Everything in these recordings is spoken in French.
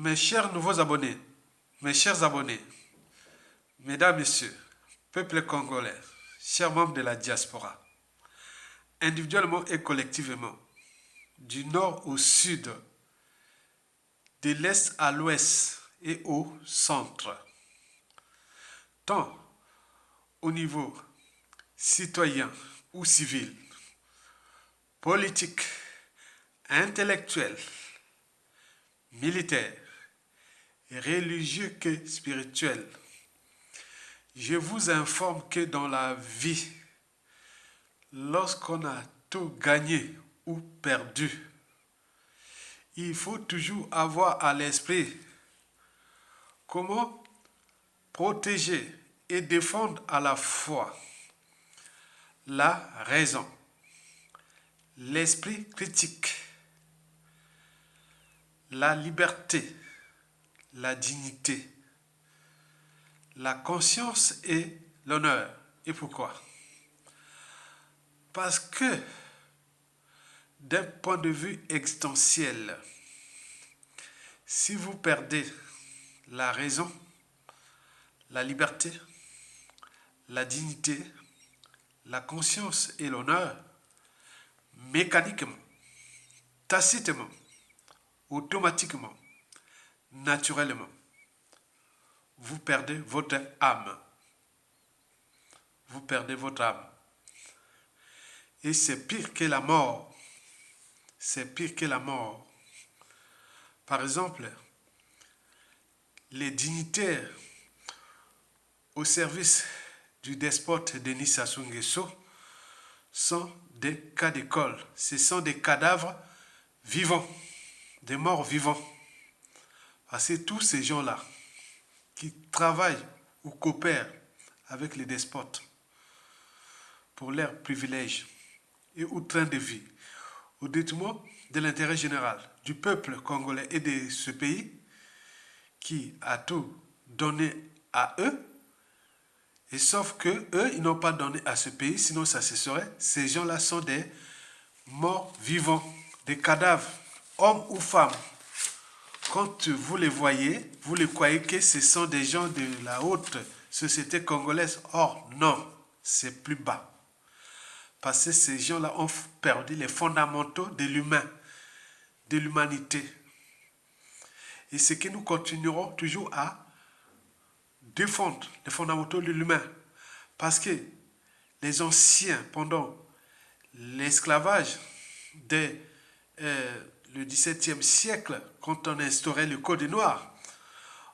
Mes chers nouveaux abonnés, mes chers abonnés, mesdames, messieurs, peuple congolais, chers membres de la diaspora, individuellement et collectivement, du nord au sud, de l'est à l'ouest et au centre, tant au niveau citoyen ou civil, politique, intellectuel, militaire, religieux que spirituel. Je vous informe que dans la vie, lorsqu'on a tout gagné ou perdu, il faut toujours avoir à l'esprit comment protéger et défendre à la fois la raison, l'esprit critique, la liberté, la dignité, la conscience et l'honneur. Et pourquoi? Parce que d'un point de vue existentiel, si vous perdez la raison, la liberté, la dignité, la conscience et l'honneur, mécaniquement, tacitement, automatiquement, naturellement, vous perdez votre âme. Vous perdez votre âme. Et c'est pire que la mort. C'est pire que la mort. Par exemple, les dignitaires au service du despote Denis Sassou Nguesso sont des cas d'école. Ce sont des cadavres vivants, des morts vivants. Parce que tous ces gens-là qui travaillent ou coopèrent avec les despotes pour leurs privilèges et au train de vie, au détriment de l'intérêt général du peuple congolais et de ce pays qui a tout donné à eux, et sauf que eux, ils n'ont pas donné à ce pays, sinon ça se serait. Ces gens-là sont des morts vivants, des cadavres, hommes ou femmes. Quand vous les voyez, vous les croyez que ce sont des gens de la haute société congolaise. Or, non, c'est plus bas. Parce que ces gens-là ont perdu les fondamentaux de l'humain, de l'humanité. Et c'est que nous continuerons toujours à défendre les fondamentaux de l'humain. Parce que les anciens, pendant l'esclavage dès le XVIIe siècle, quand on instaurait le Code noir,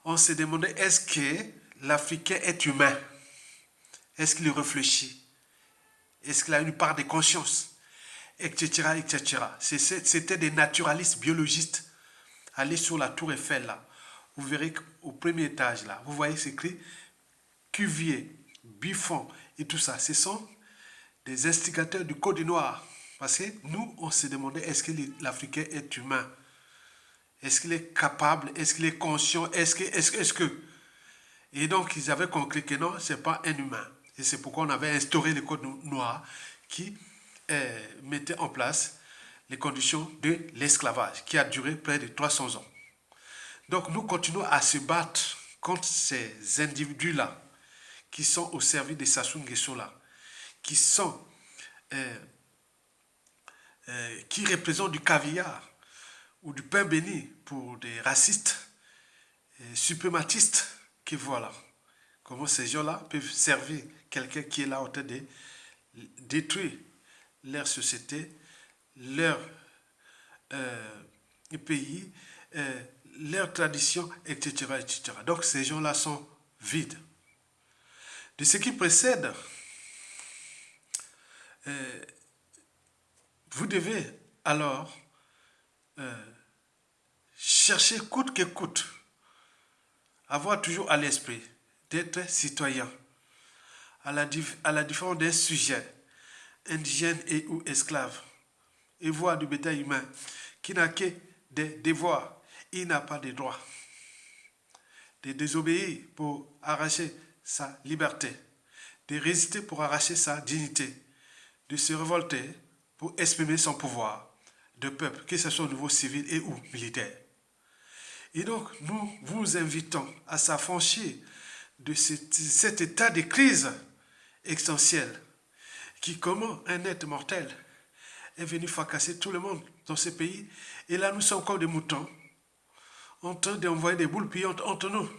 on se demandait est-ce que l'Africain est humain? Est-ce qu'il réfléchit? Est-ce qu'il a une part de conscience? Etc. etc. C'était des naturalistes biologistes. Allez sur la tour Eiffel là. Vous verrez qu'au premier étage là, vous voyez c'est écrit Cuvier, Buffon et tout ça. Ce sont des instigateurs du Code noir. Parce que nous, on se demandait est-ce que l'Africain est humain? Est-ce qu'il est capable? Est-ce qu'il est conscient? Est-ce que... Et donc, ils avaient conclu que non, ce n'est pas un humain. Et c'est pourquoi on avait instauré le Code noir qui mettait en place les conditions de l'esclavage, qui a duré près de 300 ans. Donc, nous continuons à se battre contre ces individus-là, qui sont au service de Sassou Nguesso-là, qui sont... qui représentent du caviar ou du pain béni pour des racistes suprématistes qui voilà comment ces gens-là peuvent servir quelqu'un qui est là en train de détruire leur société, leur pays, leur tradition, etc., etc. Donc ces gens-là sont vides. De ce qui précède, vous devez alors chercher coûte que coûte, avoir toujours à l'esprit d'être citoyen, à la différence d'un sujet, indigène et ou esclave, et voir du bétail humain qui n'a que des devoirs, il n'a pas de droits, de désobéir pour arracher sa liberté, de résister pour arracher sa dignité, de se révolter pour exprimer son pouvoir de peuple, que ce soit au niveau civil et ou militaire. Et donc, nous vous invitons à s'affranchir de cet état de crise existentielle qui, comment un être mortel, est venu fracasser tout le monde dans ce pays. Et là, nous sommes comme des moutons, en train d'envoyer des boules pillantes entre nous,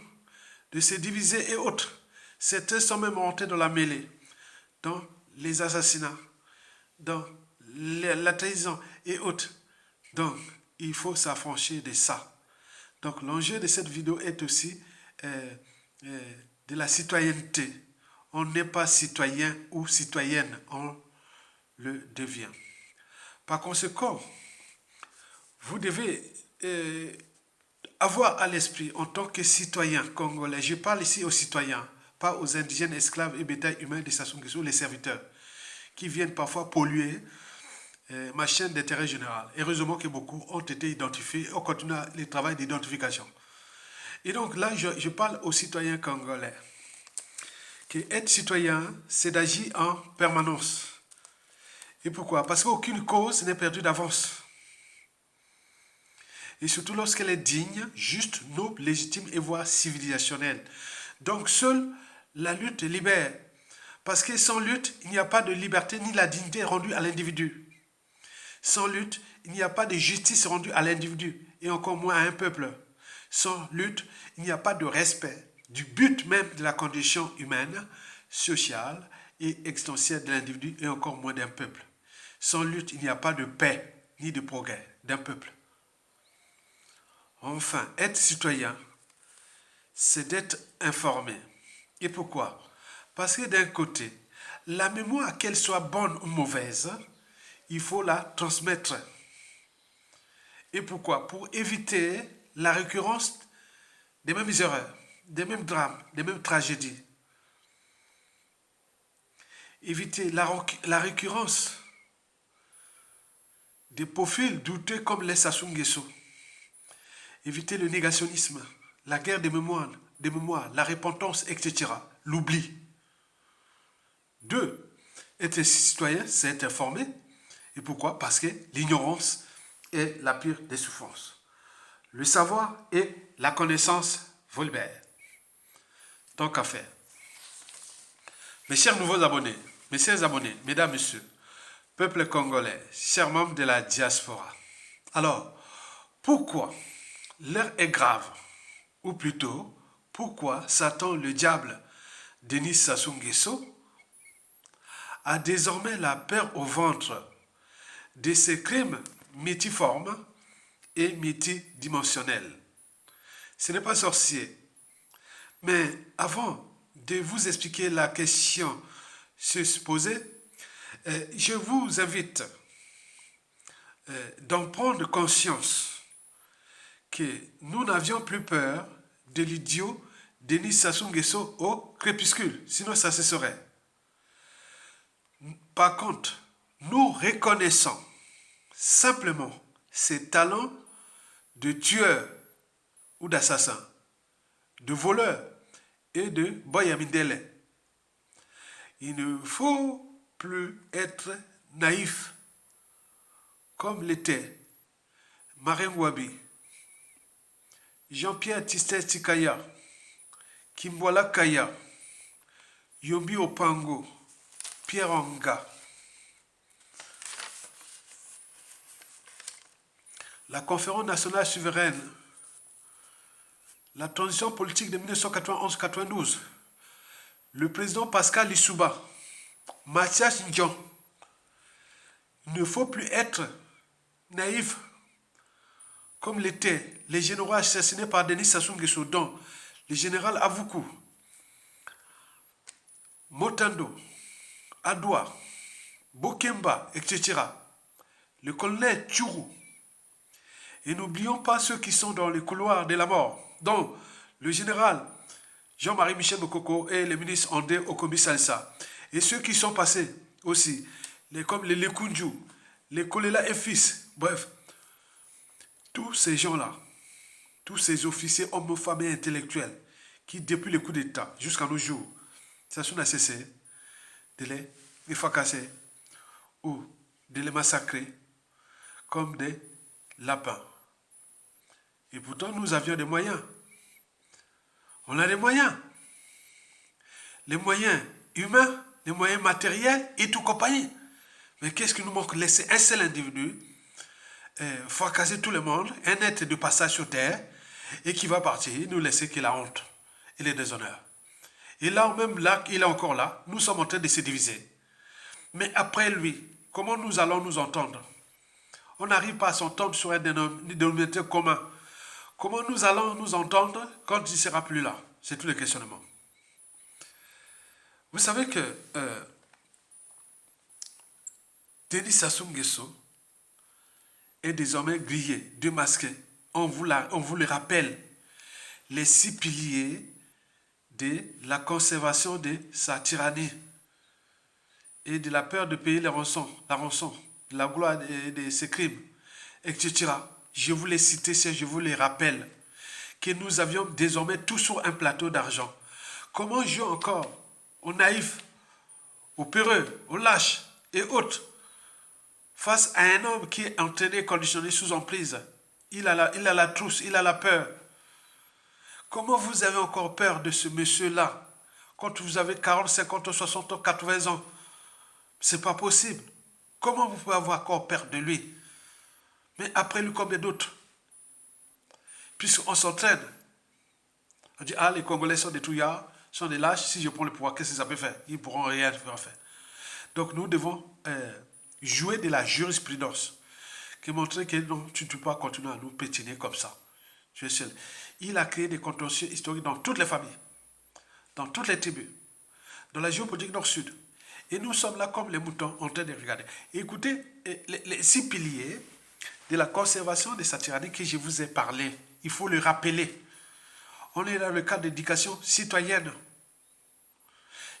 de se diviser et autres. Certains sont même rentrés dans la mêlée, dans les assassinats, dans la trahison et autres. Donc, il faut s'affranchir de ça. Donc, l'enjeu de cette vidéo est aussi de la citoyenneté. On n'est pas citoyen ou citoyenne, on le devient. Par conséquent, vous devez avoir à l'esprit en tant que citoyen congolais, je parle ici aux citoyens, pas aux indigènes, esclaves et bétail humain des Sassou Nguesso, les serviteurs, qui viennent parfois polluer ma chaîne d'intérêt général. Heureusement que beaucoup ont été identifiés, on continue le travail d'identification. Et donc là, je parle aux citoyens congolais. Que être citoyen, c'est d'agir en permanence. Et pourquoi? Parce qu'aucune cause n'est perdue d'avance. Et surtout lorsqu'elle est digne, juste, noble, légitime et voire civilisationnelle. Donc seule la lutte libère. Parce que sans lutte, il n'y a pas de liberté ni la dignité rendue à l'individu. Sans lutte, il n'y a pas de justice rendue à l'individu et encore moins à un peuple. Sans lutte, il n'y a pas de respect du but même de la condition humaine, sociale et existentielle de l'individu et encore moins d'un peuple. Sans lutte, il n'y a pas de paix ni de progrès d'un peuple. Enfin, être citoyen, c'est d'être informé. Et pourquoi? Parce que d'un côté, la mémoire, qu'elle soit bonne ou mauvaise, il faut la transmettre. Et pourquoi? Pour éviter la récurrence des mêmes erreurs, des mêmes drames, des mêmes tragédies. Éviter la récurrence des profils douteux comme les Sassou Nguesso. Éviter le négationnisme, la guerre des mémoires, la repentance, etc. L'oubli. 2. Être citoyen, c'est être informé. Et pourquoi? Parce que l'ignorance est la pire des souffrances. Le savoir et la connaissance vous libèrent. Donc à faire. Mes chers nouveaux abonnés, mes chers abonnés, mesdames, messieurs, peuple congolais, chers membres de la diaspora. Alors, pourquoi l'heure est grave? Ou plutôt, pourquoi Satan, le diable, Denis Sassou Nguesso, a désormais la peur au ventre de ces crimes multiformes et multidimensionnels? Ce n'est pas sorcier. Mais avant de vous expliquer la question se poser, je vous invite d'en prendre conscience que nous n'avions plus peur de l'idiot Denis Sassou Nguesso au crépuscule, sinon ça se saurait. Par contre, nous reconnaissons simplement ses talents de tueur ou d'assassin, de voleur et de boyamindele. Il ne faut plus être naïf comme l'était Marien Ngouabi, Jean-Pierre Tistet Tikaya, Kimbola Kaya, Yombi Opango, Pierre Anga. La conférence nationale souveraine, la transition politique de 1991-92, le président Pascal Lissouba, Mathias Ndion. Il ne faut plus être naïf comme l'étaient les généraux assassinés par Denis Sassou Nguesso, dont le général Avoukou, Motando, Adoua, Bokemba, etc. Le colonel Tchourou. Et n'oublions pas ceux qui sont dans les couloirs de la mort, dont le général Jean-Marie Michel Mokoko et le ministre André Okomi Salsa. Et ceux qui sont passés aussi, comme les Lekunju, les Kolela et fils, bref, tous ces gens-là, tous ces officiers, hommes, femmes et intellectuels, qui depuis le coup d'État jusqu'à nos jours, ça n'a cessé de les fracasser ou de les massacrer comme des lapins. Et pourtant, nous avions des moyens. On a des moyens. Les moyens humains, les moyens matériels et tout compagnie. Mais qu'est-ce qui nous manque? Laisser un seul individu fracasser tout le monde, un être de passage sur terre, et qui va partir, nous laisser que la honte et les déshonneurs. Et là, même là, il est encore là, nous sommes en train de se diviser. Mais après lui, comment nous allons nous entendre? On n'arrive pas à s'entendre sur un dénominateur commun. Comment nous allons nous entendre quand il ne sera plus là? C'est tout le questionnement. Vous savez que Denis Sassou Nguesso est désormais grillé, démasqué. On vous le rappelle, les 6 piliers de la conservation de sa tyrannie et de la peur de payer la rançon, de la gloire de ses crimes, etc. Je vous les cite, je vous les rappelle, que nous avions désormais tout sur un plateau d'argent. Comment jouer encore aux naïfs, aux peureux, aux lâches et autres face à un homme qui est entraîné, conditionné sous emprise? Il a la trousse, il a la peur. Comment vous avez encore peur de ce monsieur-là quand vous avez 40, 50, 60 ans, 80 ans? C'est pas possible. Comment vous pouvez avoir encore peur de lui? Mais après lui, combien d'autres? Puisqu'on s'entraîne. On dit, ah, les Congolais sont des trouillards, sont des lâches. Si je prends le pouvoir, qu'est-ce que ça peut faire? Ils ne pourront rien faire. Donc nous devons jouer de la jurisprudence, qui montrer que non, tu ne peux pas continuer à nous pétiner comme ça. Tu es seul. Il a créé des contentieux historiques dans toutes les familles, dans toutes les tribus, dans la géopolitique nord-sud. Et nous sommes là comme les moutons en train de regarder. Et écoutez, les 6 piliers de la conservation de sa tyrannie que je vous ai parlé, il faut le rappeler. On est dans le cadre d'éducation citoyenne.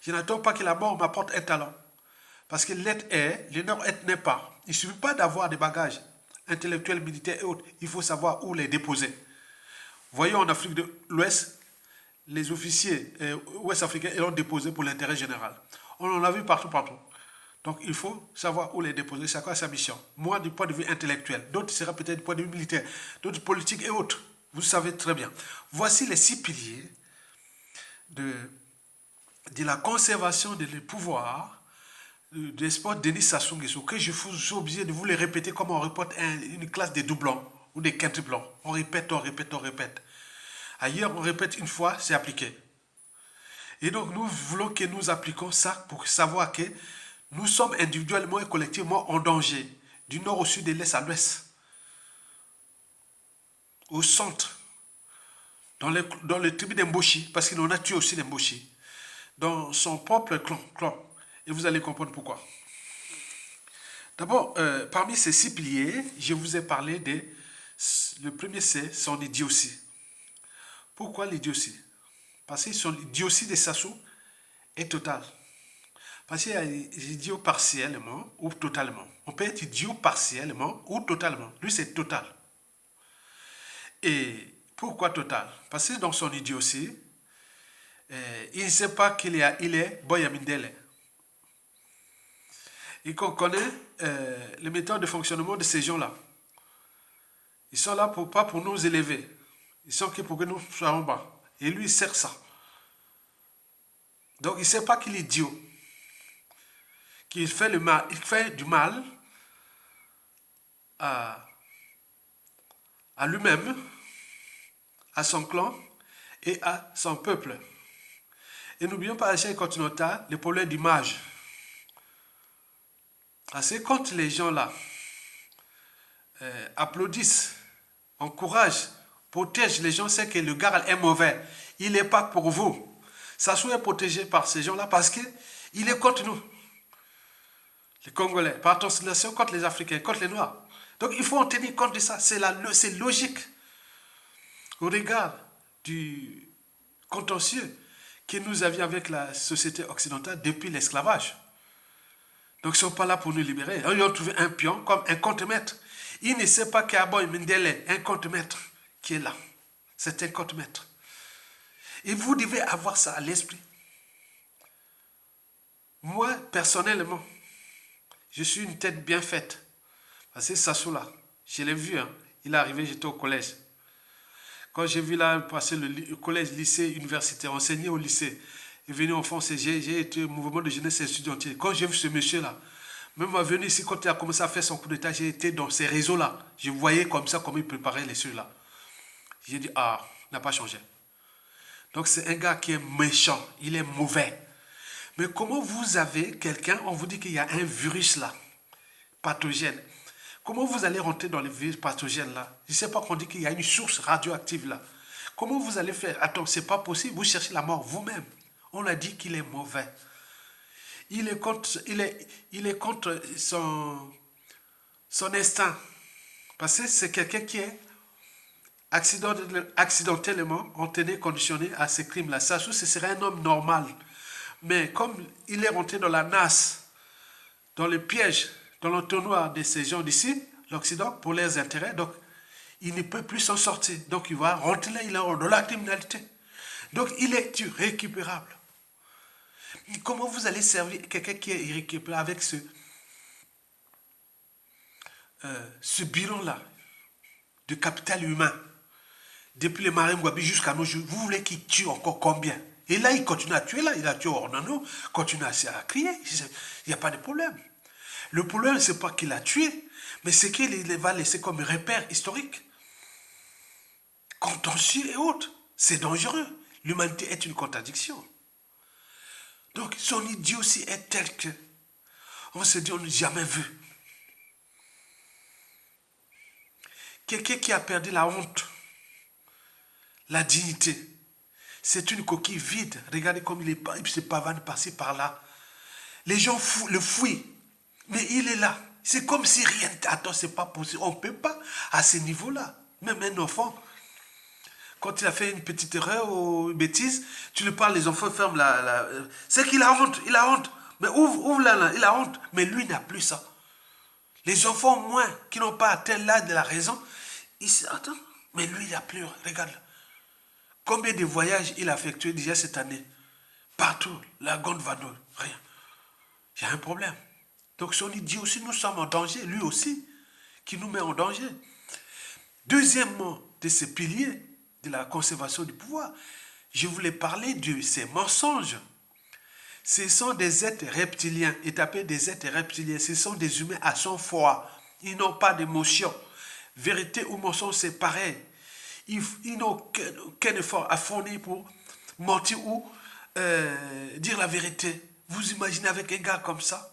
Je n'attends pas que la mort m'apporte un talent. Parce que l'être est, l'honneur être n'est pas. Il ne suffit pas d'avoir des bagages intellectuels, militaires et autres. Il faut savoir où les déposer. Voyons en Afrique de l'Ouest, les officiers ouest-africains l'ont déposé pour l'intérêt général. On en a vu partout. Donc il faut savoir où les déposer. C'est quoi sa mission? Moi, du point de vue intellectuel. D'autres sera peut-être du point de vue militaire. D'autres politiques et autres. Vous savez très bien. Voici les 6 piliers de la conservation des pouvoirs de l'espoir de Denis Sassou Nguesso, que je suis obligé de vous les répéter comme on répète une classe de doublons ou des quintuplons. On répète. Ailleurs, on répète une fois, c'est appliqué. Et donc, nous voulons que nous appliquions ça pour savoir que nous sommes individuellement et collectivement en danger, du nord au sud, de l'est à l'ouest, au centre, dans le tribu d'Emboshi, parce qu'il en a tué aussi d'Emboshi, dans son propre clan. Et vous allez comprendre pourquoi. D'abord, parmi ces 6 piliers, je vous ai parlé le premier, c'est son idiotie. Pourquoi l'idiotie? Parce que son idiotie de Sassou est totale. Parce qu'il y a idiot partiellement ou totalement. On peut être idiot partiellement ou totalement. Lui, c'est total. Et pourquoi total? Parce que dans son idiotie, il ne sait pas il est Boya Mindele. Et qu'on connaît les méthodes de fonctionnement de ces gens-là. Ils sont là pas pour nous élever. Ils sont là pour que nous soyons bas. Et lui, il sert ça. Donc, il ne sait pas qu'il est idiot. Qu'il fait le mal. Il fait du mal à lui-même, à son clan et à son peuple. Et n'oublions pas à l'échelle continentale les problèmes d'image. Parce que quand les gens là applaudissent, encouragent, protègent les gens, c'est que le gars est mauvais. Il n'est pas pour vous. Sassou est protégé par ces gens-là parce qu'il est contre nous. Les Congolais, par translation contre les Africains, contre les Noirs. Donc il faut en tenir compte de ça. C'est logique. Au regard du contentieux que nous avions avec la société occidentale depuis l'esclavage. Donc ils ne sont pas là pour nous libérer. Ils ont trouvé un pion comme un contre-maître. Il ne sait pas qu'Aboy Mindele, un contre-maître qui est là. C'est un contre-maître. Et vous devez avoir ça à l'esprit. Moi, personnellement, je suis une tête bien faite. Parce que Sassou là, je l'ai vu, hein, il est arrivé, j'étais au collège. Quand j'ai vu là passer le collège, lycée, université, enseigner au lycée, et venir en France, j'ai été au mouvement de jeunesse étudiantine. Quand j'ai vu ce monsieur-là, même à venir ici, quand il a commencé à faire son coup d'état, j'ai été dans ces réseaux-là. Je voyais comme ça, comment il préparait les ceux-là. J'ai dit, ah, il n'a pas changé. Donc c'est un gars qui est méchant, il est mauvais. Mais comment vous avez quelqu'un, on vous dit qu'il y a un virus là, pathogène. Comment vous allez rentrer dans les virus pathogènes là? Je ne sais pas qu'on dit qu'il y a une source radioactive là. Comment vous allez faire? Attends, c'est pas possible, vous cherchez la mort vous-même. On a dit qu'il est mauvais. Il est contre son instinct. Parce que c'est quelqu'un qui est accidentellement entraîné, conditionné à ces crimes-là. Ça, ce serait un homme normal. Mais comme il est rentré dans la nasse, dans le piège, dans l'entonnoir de ces gens d'ici, l'Occident, pour leurs intérêts, donc il ne peut plus s'en sortir. Donc il va rentrer là, il est dans la criminalité. Donc il est irrécupérable. Comment vous allez servir quelqu'un qui est irrécupérable avec ce bilan-là de capital humain, depuis les marins Ngouabi jusqu'à nos jours? Vous voulez qu'il tue encore combien? Et là, il continue à tuer, là, il a tué Ornano, continue à crier, il n'y a pas de problème. Le problème, ce n'est pas qu'il a tué, mais c'est qu'il va laisser comme repère historique. Contentieux et autres. C'est dangereux. L'humanité est une contradiction. Donc, son idiot aussi est tel que on se dit, on n'a jamais vu. Quelqu'un qui a perdu la honte, la dignité, c'est une coquille vide. Regardez comme il se pavane par-ci, par-là. Les gens le fouillent, mais il est là. C'est comme si rien n'était. Attends, c'est pas possible. On ne peut pas à ce niveau-là. Même un enfant, quand il a fait une petite erreur ou une bêtise, tu lui parles, les enfants ferment la... C'est qu'il a honte, il a honte. Mais ouvre là, il a honte. Mais lui n'a plus ça. Les enfants, au moins, qui n'ont pas atteint l'âge de la raison, ils se attends, mais lui, il a plus. Regarde. Combien de voyages il a effectué déjà cette année? Partout, la Gondvador, rien. Il y a un problème. Donc, si on lui dit aussi, nous sommes en danger, lui aussi, qui nous met en danger. Deuxièmement, de ces piliers de la conservation du pouvoir, je voulais parler de ces mensonges. Ce sont des êtres reptiliens, étapés des êtres reptiliens. Ce sont des humains à son foie. Ils n'ont pas d'émotion. Vérité ou mensonge, c'est pareil. Ils n'ont aucun effort à fournir pour mentir ou dire la vérité. Vous imaginez avec un gars comme ça?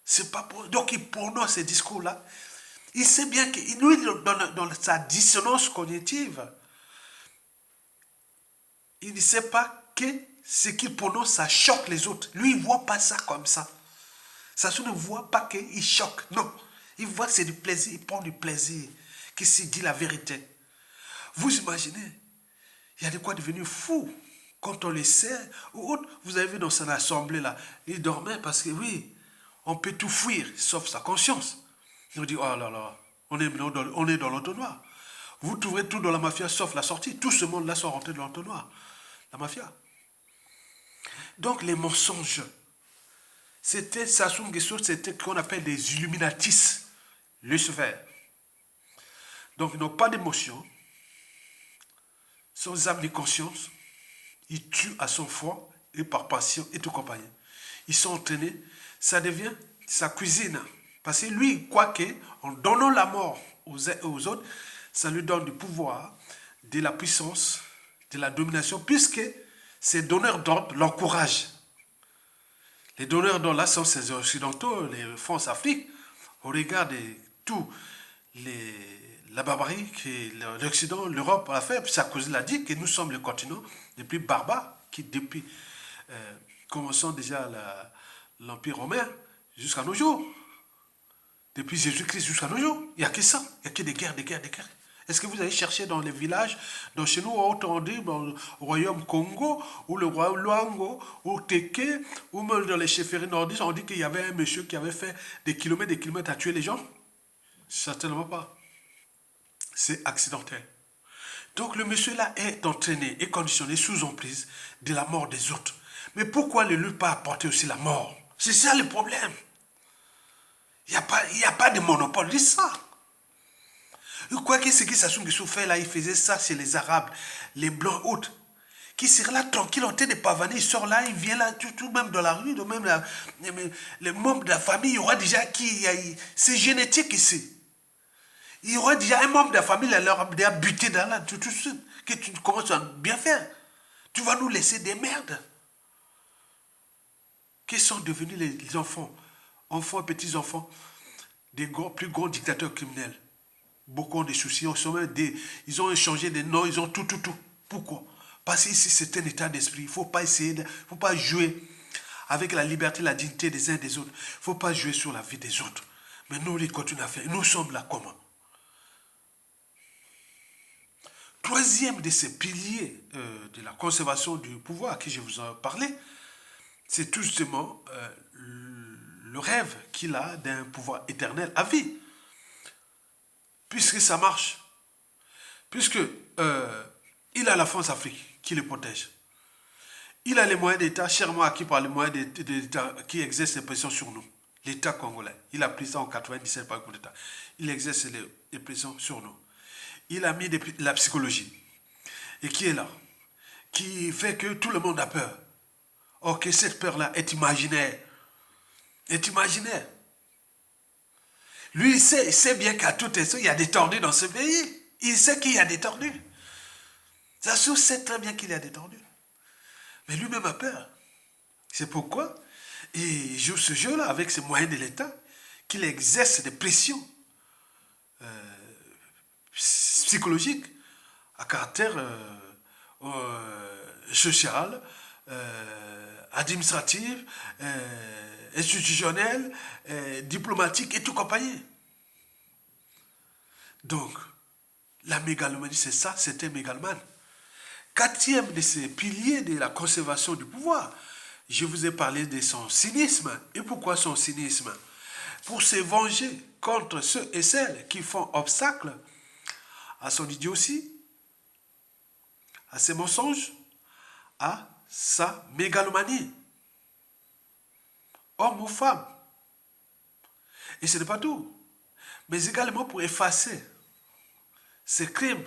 C'est pas pour... Donc il prononce ces discours-là. Il sait bien que lui, dans sa dissonance cognitive, il ne sait pas que ce qu'il prononce, ça choque les autres. Lui, il ne voit pas ça comme ça. Ça ne voit pas qu'il choque. Non. Il voit que c'est du plaisir. Il prend du plaisir. Qu'il s'il dit la vérité. Vous imaginez, il y a de quoi devenir fou. Quand on le sait, ou autre, vous avez vu dans son assemblée là, il dormait parce que oui, on peut tout fuir, sauf sa conscience. Il nous dit, oh là là, on est dans l'entonnoir. Vous trouverez tout dans la mafia, sauf la sortie. Tout ce monde-là sont rentrés dans l'entonnoir. La mafia. Donc les mensonges, c'était Sassou Nguesso, c'était ce qu'on appelle des illuminatis, Lucifer. Donc ils n'ont pas d'émotion, sans âme ni conscience, ils tuent à son foie et par passion et tout compagnie. Ils sont entraînés, ça devient sa cuisine. Parce que lui, quoi qu'en donnant la mort aux autres, ça lui donne du pouvoir, de la puissance, de la domination, puisque ces donneurs d'ordre l'encouragent. Les donneurs d'ordre là sont ces occidentaux, les France-Afrique, au regard de tout la barbarie que l'Occident, l'Europe a fait. Sarkozy l'a dit que nous sommes le continent le plus barbare qui, depuis, commençons déjà l'Empire romain jusqu'à nos jours. Depuis Jésus-Christ jusqu'à nos jours, il n'y a que ça. Il n'y a que des guerres, des guerres, des guerres. Est-ce que vous allez chercher dans les villages, dans chez nous, on dit, dans le royaume Congo, ou le royaume Luango, ou Teke, ou même dans les chefferies nordistes, on dit qu'il y avait un monsieur qui avait fait des kilomètres à tuer les gens? Certainement pas. C'est accidentel. Donc le monsieur là est entraîné et conditionné sous emprise de la mort des autres. Mais pourquoi ne lui pas apporter aussi la mort? C'est ça le problème. Il n'y a pas de monopole de ça. Quoi que ce que Sassou Nguesso fait là, il faisait ça chez les Arabes, les Blancs autres. Qui serait là tranquille, en train de pavaner, il sort là, il vient là, tout même dans la rue, même là, les membres de la famille, il y aura déjà qui, c'est génétique ici. Il y aura déjà un membre de la famille, il leur a déjà buté dans là, tout de suite, que tu commences à bien faire. Tu vas nous laisser des merdes. Qui sont devenus les enfants, enfants et petits-enfants, des plus grands dictateurs criminels. Beaucoup ont des soucis, ils ont échangé des noms, ils ont tout. Pourquoi? Parce que ici, c'est un état d'esprit. Il ne faut pas faut pas jouer avec la liberté, la dignité des uns et des autres. Il ne faut pas jouer sur la vie des autres. Mais nous, ils continuent à faire. Nous sommes là comment? Troisième de ces piliers de la conservation du pouvoir que je vous en parlais, c'est tout justement le rêve qu'il a d'un pouvoir éternel à vie. Puisque ça marche. Puisque il a la France-Afrique qui le protège. Il a les moyens d'État, chèrement acquis par les moyens d'État qui exercent les pressions sur nous. L'État congolais. Il a pris ça en 97 par le coup d'État. Il exerce les pressions sur nous. Il a mis la psychologie. Et qui est là? Qui fait que tout le monde a peur. Or que cette peur-là est imaginaire. Est imaginaire. Lui, il sait bien qu'à tout instant, il y a des tordus dans ce pays. Il sait qu'il y a des tordus. Sassou sait très bien qu'il y a des tordus. Mais lui-même a peur. C'est pourquoi il joue ce jeu-là avec ses moyens de l'État, qu'il exerce des pressions psychologiques à caractère social, administratif, institutionnel, diplomatique et tout compagnie. Donc, la mégalomanie, c'est ça, c'était mégalomane. Quatrième de ces piliers de la conservation du pouvoir, je vous ai parlé de son cynisme. Et pourquoi son cynisme? Pour se venger contre ceux et celles qui font obstacle à son idiotie, à ses mensonges, à sa mégalomanie. Homme ou femme. Et ce n'est pas tout. Mais également pour effacer ces crimes.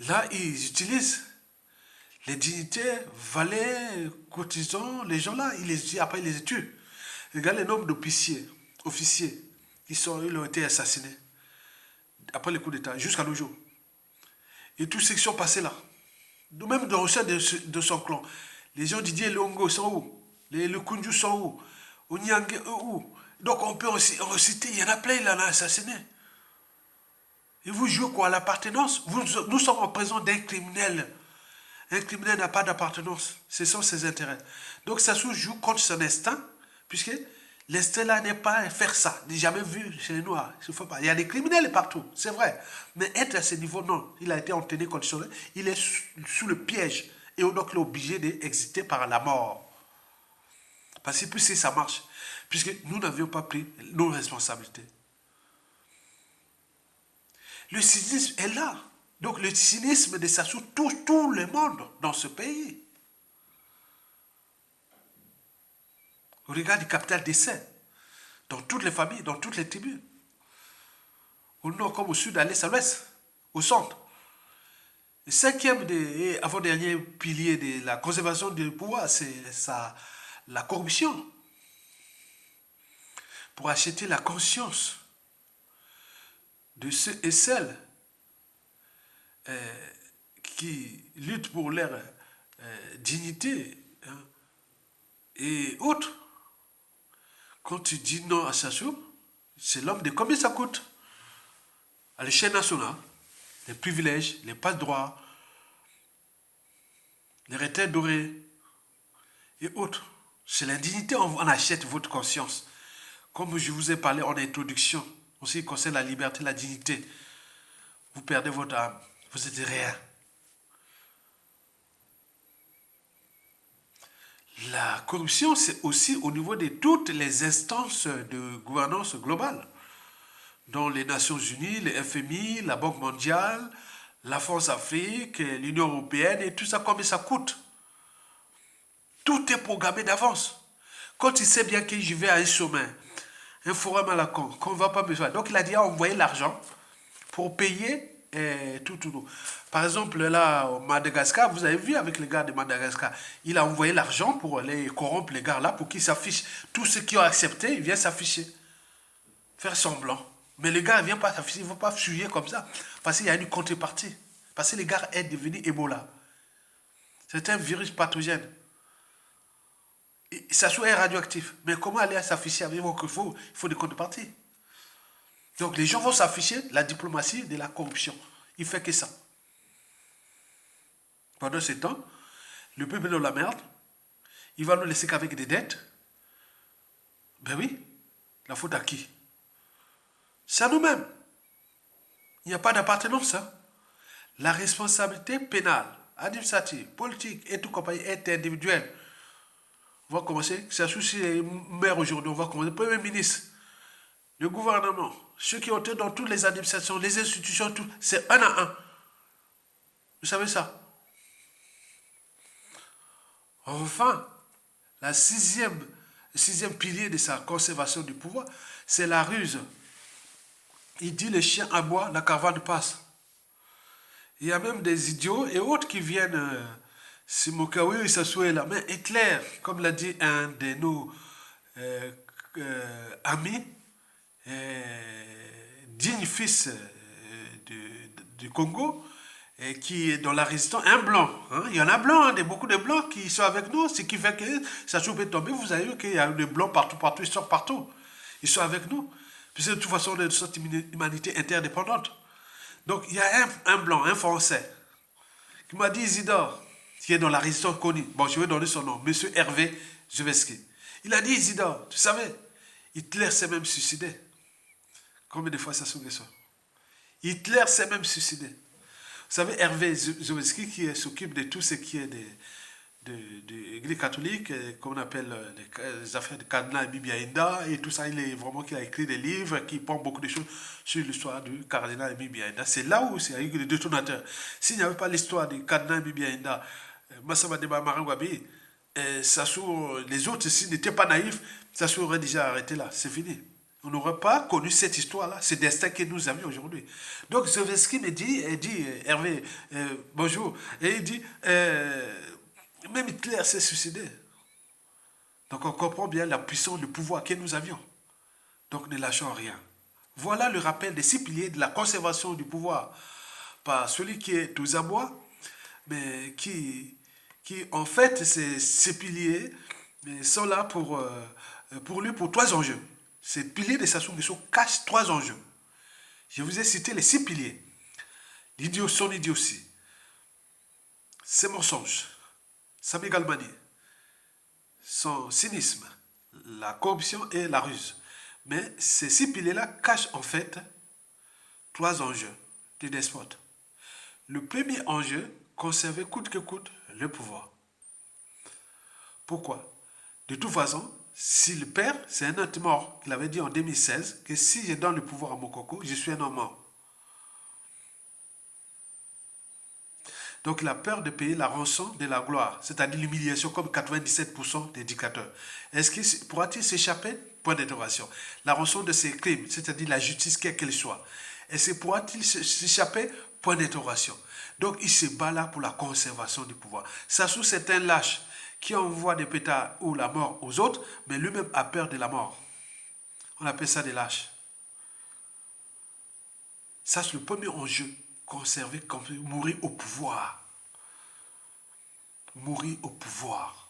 Là, ils utilisent les dignitaires, valets, courtisans, les gens-là, après ils les tuent. Regarde le nombre d'officiers ils ont été assassinés après le coup d'État, jusqu'à nos jours. Et tous ceux qui sont passés là, même dans le sein de son clan, les gens Didier Longo sont où? Les Kunju sont où? Onyangue où? Donc on peut aussi reciter, il y en a plein, il en a assassiné. Et vous jouez quoi? L'appartenance? Nous sommes en présence d'un criminel. Un criminel n'a pas d'appartenance. Ce sont ses intérêts. Donc Sassou joue contre son instinct, puisque l'instinct là n'est pas faire ça. N'est jamais vu chez les Noirs. Il faut pas. Il y a des criminels partout, c'est vrai. Mais être à ce niveau, non. Il a été entraîné conditionnel. Il est sous le piège. Et donc il est obligé d'exister par la mort. Parce que puisque ça marche, puisque nous n'avions pas pris nos responsabilités. Le cynisme est là. Donc le cynisme de Sassou touche tout le monde dans ce pays. Regarde le capital décès. Dans toutes les familles, dans toutes les tribus. Au nord comme au sud, à l'est, à l'ouest, au centre. Le cinquième et avant-dernier pilier de la conservation du pouvoir, c'est la corruption. Pour acheter la conscience de ceux et celles qui luttent pour leur dignité et autres. Quand tu dis non à Sassou, c'est l'homme de combien ça coûte à l'échelle nationale, les privilèges, les passe-droits, les retraites dorées et autres. C'est l'indignité, on achète votre conscience. Comme je vous ai parlé en introduction, aussi concerne la liberté, la dignité. Vous perdez votre âme, vous êtes rien. La corruption, c'est aussi au niveau de toutes les instances de gouvernance globale, dont les Nations Unies, le FMI, la Banque mondiale, la France-Afrique, l'Union européenne et tout ça, combien ça coûte. Tout est programmé d'avance. Quand il sait bien que je vais à un sommet un forum à la con, qu'on ne va pas besoin. Donc il a dit à envoyer l'argent pour payer tout. Par exemple, là, au Madagascar, vous avez vu avec les gars de Madagascar, il a envoyé l'argent pour aller corrompre les gars là, pour qu'ils s'affichent. Tous ceux qui ont accepté, ils viennent s'afficher. Faire semblant. Mais les gars ne viennent pas s'afficher, ils ne vont pas fuir comme ça. Parce qu'il y a une contrepartie. Parce que les gars est devenu Ebola. C'est un virus pathogène. Et ça soit radioactif. Mais comment aller s'afficher avec vous? Il faut des contreparties. Donc les gens vont s'afficher la diplomatie de la corruption. Il fait que ça. Pendant ce temps, le peuple est dans la merde. Il va nous laisser qu'avec des dettes. Ben oui. La faute à qui? C'est à nous-mêmes. Il n'y a pas d'appartenance. Hein. La responsabilité pénale, administrative, politique et tout compagnie est individuelle. On va commencer. C'est si les maires aujourd'hui, on va commencer. Le Premier ministre, le gouvernement, ceux qui ont été dans toutes les administrations, les institutions, tout, c'est un à un. Vous savez ça? Enfin, le sixième pilier de sa conservation du pouvoir, c'est la ruse. Il dit les chiens aboient, la caravane passe. Il y a même des idiots et autres qui viennent se moquer. Oui, il s'assoit là. Mais Hitler, comme l'a dit un de nos amis, digne fils du Congo, et qui est dans la résistance, un blanc. Hein. Il y en a blancs, hein, beaucoup de blancs qui sont avec nous, ce qui fait que ça peut tomber. Vous avez vu qu'il y a des blancs partout, ils sortent partout. Ils sont avec nous. Puis de toute façon, on est une humanité interdépendante. Donc il y a un blanc, un français, qui m'a dit Isidore, qui est dans la résistance connue. Bon, je vais donner son nom, Monsieur Hervé Jeveski. Il a dit Isidore, tu savais, Hitler s'est même suicidé. Combien de fois ça se ça? Hitler s'est même suicidé. Vous savez, Hervé Jeveski qui s'occupe de tout ce qui est de l'Église catholique, qu'on appelle les affaires de cardinal Bibi Aïda et tout ça, il est vraiment qui a écrit des livres qui parlent beaucoup de choses sur l'histoire du cardinal Bibi Aïda. C'est là où c'est avec les détonateurs. S'il n'y avait pas l'histoire du cardinal Bibi Aïda, Massama Deba Marangwabi, les autres, s'ils n'étaient pas naïfs, ça aurait déjà arrêté là. C'est fini. On n'aurait pas connu cette histoire-là, ce destin que nous avions aujourd'hui. Donc, Zelensky me dit, Hervé, bonjour, et il dit, même Hitler s'est suicidé. Donc, on comprend bien la puissance, le pouvoir que nous avions. Donc, ne lâchons rien. Voilà le rappel des 6 piliers de la conservation du pouvoir par celui qui est aux abois, mais qui en fait, ces piliers sont là pour lui, pour 3 enjeux. Ces piliers de Sassou Nguesso cachent 3 enjeux. Je vous ai cité les 6 piliers. Son idiotie, ses mensonges, sa mégalomanie, son cynisme, la corruption et la ruse. Mais ces 6 piliers-là cachent en fait 3 enjeux des despotes. Le premier enjeu, conserver coûte que coûte le pouvoir. Pourquoi? De toute façon, s'il perd, c'est un homme mort. Il avait dit en 2016 que si je donne le pouvoir à mon coco, je suis un homme mort. Donc il a peur de payer la rançon de la gloire, c'est-à-dire l'humiliation comme 97% des dictateurs. Est-ce qu'il pourra-t-il s'échapper? Point d'interrogation. La rançon de ses crimes, c'est-à-dire la justice quelle qu'elle soit. Est-ce qu'il pourra-t-il s'échapper? Point d'interrogation. Donc il se bat là pour la conservation du pouvoir. Sassou, c'est un lâche qui envoie des pétards ou la mort aux autres, mais lui-même a peur de la mort. On appelle ça des lâches. Ça, c'est le premier enjeu. Conserver, mourir au pouvoir. Mourir au pouvoir.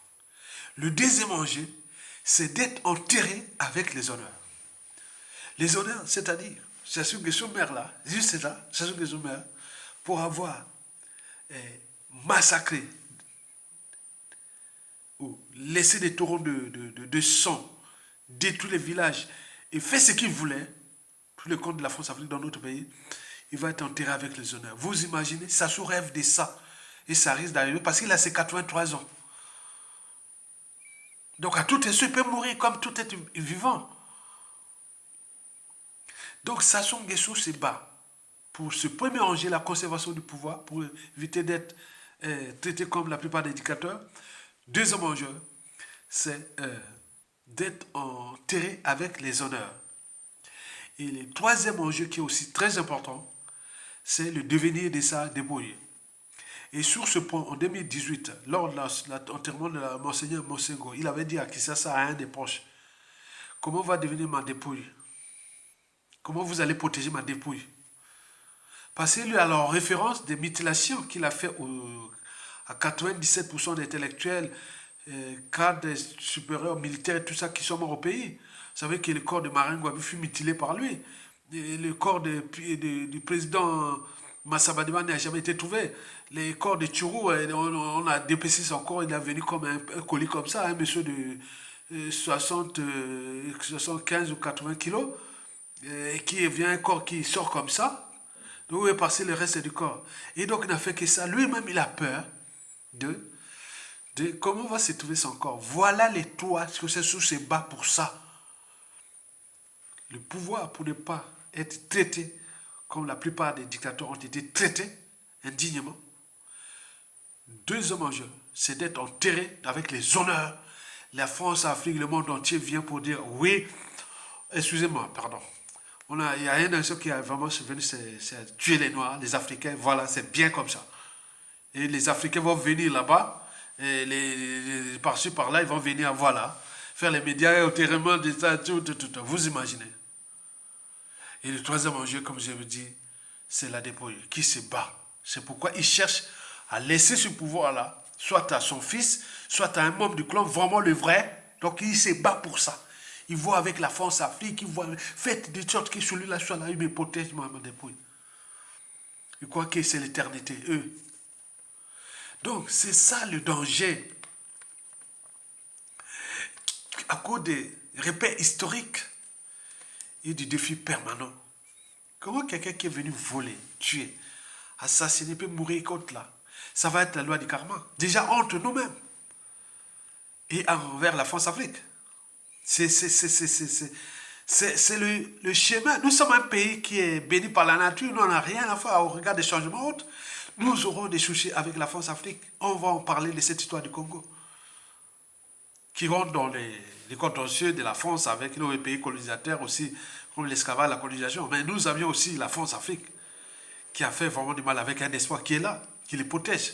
Le deuxième enjeu, c'est d'être enterré avec les honneurs. Les honneurs, c'est-à-dire, Sassou Nguesso meurt là, juste ça, Sassou Nguesso meurt, pour avoir massacré ou laissé des torrents de sang, détruit les villages et fait ce qu'il voulait, tous les comptes de la France-Afrique dans notre pays, il va être enterré avec les honneurs. Vous imaginez, Sassou rêve de ça. Et ça risque d'arriver parce qu'il a ses 83 ans. Donc à tout instant, il peut mourir comme tout être vivant. Donc Sassou Nguesso se bat pour ce premier enjeu, la conservation du pouvoir, pour éviter d'être traité comme la plupart des dictateurs. Deuxième enjeu, c'est d'être enterré avec les honneurs. Et le troisième enjeu qui est aussi très important, c'est le devenir de sa dépouille. Et sur ce point, en 2018, lors de l'enterrement de la Monseigneur Monsengo, il avait dit à Kinshasa, à un des proches, comment va devenir ma dépouille? Comment vous allez protéger ma dépouille? Parce que lui, a en référence des mutilations qu'il a fait à 97% d'intellectuels, cadres supérieurs militaires et tout ça qui sont morts au pays. Vous savez que le corps de Marengo fut mutilé par lui. Et le corps du président Massabadima n'a jamais été trouvé. Les corps de Tchourou, on a dépecé son corps, il est venu comme un colis comme ça, un monsieur de 75 ou 80 kilos, qui vient un corps qui sort comme ça. Donc, où est passé le reste du corps? Et donc, il n'a fait que ça. Lui-même, il a peur de comment va se trouver son corps. Voilà les toits, que c'est sous ses bas pour ça. Le pouvoir pour ne pas être traité comme la plupart des dictateurs ont été traités indignement. Deuxième enjeu, c'est d'être enterré avec les honneurs. La France, l'Afrique, le monde entier vient pour dire oui, excusez-moi, pardon. Il y a un nation qui a vraiment venu tuer les Noirs, les Africains, voilà, c'est bien comme ça. Et les Africains vont venir là-bas, et par-ci, par-là, ils vont venir, voilà, faire les médias, enterrement, tout. Vous imaginez. Et le troisième enjeu, comme je vous dis, c'est la dépouille qui se bat. C'est pourquoi il cherche à laisser ce pouvoir-là, soit à son fils, soit à un membre du clan, vraiment le vrai. Donc il se bat pour ça. Il voit avec la France Afrique, il voit, faites de sorte que celui-là soit là, il me protège ma dépouille. Il croit que c'est l'éternité, eux. Donc c'est ça le danger. À cause des repères historiques et du défi permanent. Comment quelqu'un qui est venu voler, tuer, assassiner peut mourir contre là? Ça va être la loi du karma. Déjà entre nous-mêmes et envers la France-Afrique. C'est le schéma. Nous sommes un pays qui est béni par la nature. Nous, on n'a rien à faire au regard des changements autres. Nous aurons des soucis avec la France-Afrique. On va en parler de cette histoire du Congo. Qui rentre dans les contentieux de la France avec nos pays colonisateurs aussi, comme l'esclavage, la colonisation. Mais nous avions aussi la France-Afrique, qui a fait vraiment du mal avec un espoir qui est là, qui les protège.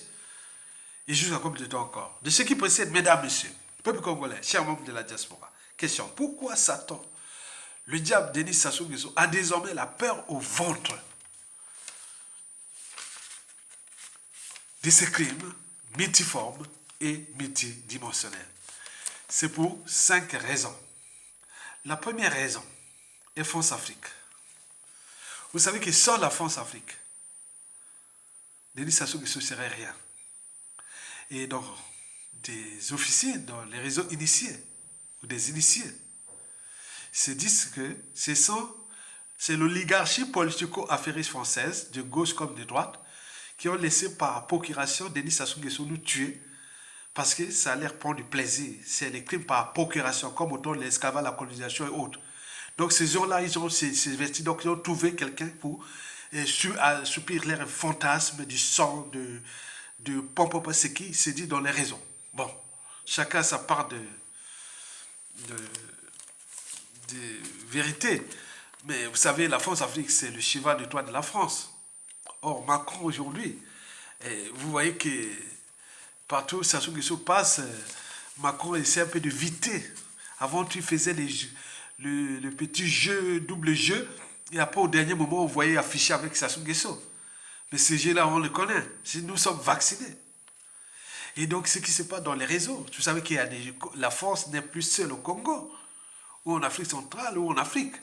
Et jusqu'à combien de temps encore? De ce qui précède, mesdames, messieurs, peuple congolais, chers membres de la diaspora, question, pourquoi Satan, le diable Denis Sassou Nguesso, a désormais la peur au ventre de ces crimes multiformes et multidimensionnels? C'est pour 5 raisons. La première raison est France-Afrique. Vous savez que sans la France-Afrique, Denis Sassou Nguesso ne serait rien. Et donc, des officiers dans les réseaux initiés, ou des initiés, se disent que c'est l'oligarchie politico-affairiste française, de gauche comme de droite, qui ont laissé par procuration Denis Sassou Nguesso nous tuer, parce que ça leur prend du plaisir. C'est les crimes par procuration, comme autant l'esclavage, la colonisation et autres. Donc ces gens-là, ils ont ces vestis, donc ils ont trouvé quelqu'un pour assoupir leurs fantasmes du sang, de pompopop, ce qui se dit dans les raisons. Bon, chacun a sa part de vérité. Mais vous savez, la France-Afrique, c'est le cheval de toit de la France. Or, Macron aujourd'hui, vous voyez que partout où Sassou Nguesso passe, Macron essaie un peu de viter. Avant, tu faisais le petit jeu, double jeu, et après, au dernier moment, on voyait afficher avec Sassou Nguesso. Mais ce jeu-là, on le connaît. Nous sommes vaccinés. Et donc, ce qui se passe dans les réseaux, vous savez qu'il y a la France n'est plus seule au Congo, ou en Afrique centrale, ou en Afrique.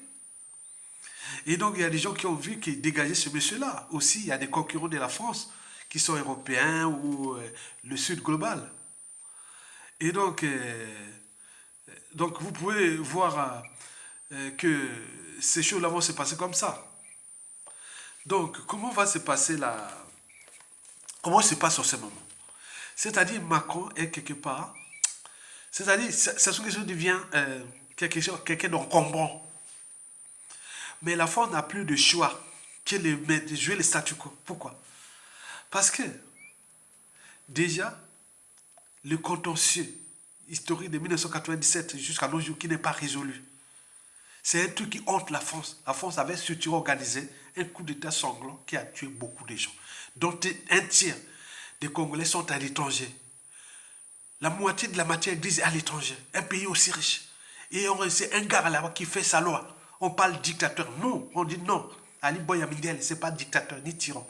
Et donc, il y a des gens qui ont vu qu'il dégageait ce monsieur-là. Aussi, il y a des concurrents de la France qui sont européens ou le Sud global. Et donc vous pouvez voir que ces choses-là vont se passer comme ça. Donc, comment va se passer comment se passe en ce moment? C'est-à-dire, Macron est quelque part, c'est-à-dire, Sassou Nguesso devient quelqu'un d'encombrant. Mais la France n'a plus de choix que de jouer le statu quo. Pourquoi? Parce que, déjà, le contentieux historique de 1997 jusqu'à nos jours qui n'est pas résolu, C'est un truc qui hante la France. La France avait structuré, organisé un coup d'État sanglant qui a tué beaucoup de gens, dont un tiers des Congolais sont à l'étranger. La moitié de la matière grise est à l'étranger. Un pays aussi riche. Et c'est un gars là-bas qui fait sa loi. On parle dictateur. Nous, on dit non. Ali Boya Mindel, c'est pas dictateur ni tyran.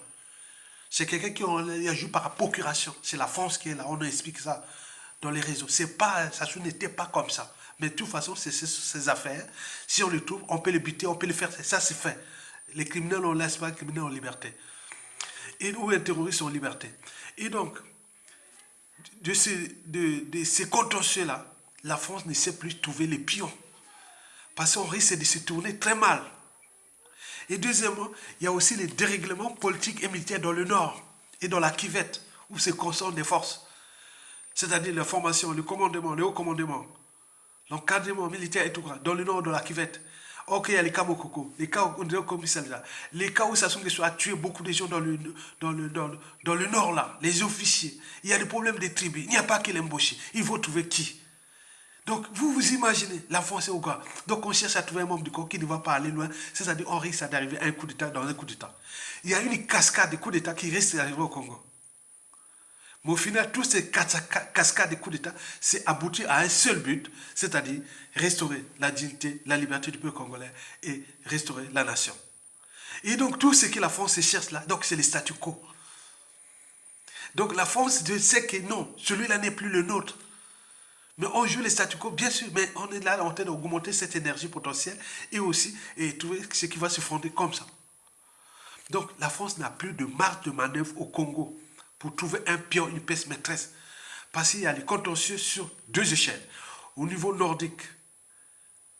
C'est quelqu'un qui a joué par procuration. C'est la France qui est là. On explique ça dans les réseaux. C'est pas, ça n'était pas comme ça. Mais de toute façon, c'est ces affaires. Si on le trouve, on peut le buter, on peut le faire. Ça, c'est fait. Les criminels, on ne laisse pas les criminels en liberté. Ou un terroriste en liberté. Et donc, de ces contentieux-là, la France ne sait plus trouver les pions. Parce qu'on risque de se tourner très mal. Et deuxièmement, il y a aussi les dérèglements politiques et militaires dans le Nord et dans la Kivette, où se concentrent des forces. C'est-à-dire la formation, le commandement, le haut commandement, l'encadrement militaire et tout ça, dans le Nord de la Kivette. Ok, il y a les cas Mokoko, les cas les cas où Sassou Nguesso a tué beaucoup de gens dans le Nord là, les officiers. Il y a des problèmes de tribus, il n'y a pas que l'embauché. Il faut trouver qui? Donc, vous imaginez, la France est au gars. Donc, on cherche à trouver un membre du corps qui ne va pas aller loin. C'est-à-dire, on risque d'arriver à un coup d'État dans un coup d'État. Il y a une cascade de coups d'État qui risque d'arriver au Congo. Mais au final, toutes ces cascades de coups d'État, c'est aboutir à un seul but, c'est-à-dire restaurer la dignité, la liberté du peuple congolais et restaurer la nation. Et donc, tout ce que la France cherche là, donc c'est le statu quo. Donc, la France sait que non, celui-là n'est plus le nôtre. Mais on joue les statu quo, bien sûr, mais on est là en train d'augmenter cette énergie potentielle et aussi trouver ce qui va se fonder comme ça. Donc la France n'a plus de marge de manœuvre au Congo pour trouver un pion, une pièce maîtresse. Parce qu'il y a les contentieux sur deux échelles. Au niveau nordique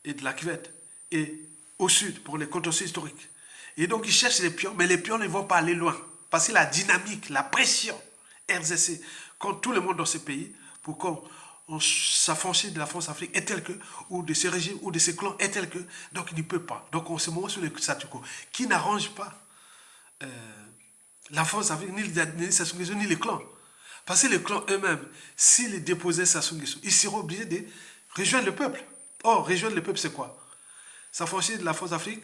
et de la Kivette et au sud pour les contentieux historiques. Et donc ils cherchent les pions, mais les pions ne vont pas aller loin. Parce que la dynamique, la pression RDC contre tout le monde dans ce pays pour qu'on s'affranchir de la France-Afrique est tel que, ou de ces régimes, ou de ces clans est tel que, donc il ne peut pas. Donc on se montre sur le statu quo, qui n'arrange pas la France-Afrique, ni Sassou Nguesso, ni les clans. Parce que les clans eux-mêmes, s'ils déposaient Sassou Nguesso, ils seraient obligés de rejoindre le peuple. Or, rejoindre le peuple, c'est quoi? S'affranchir de la France-Afrique,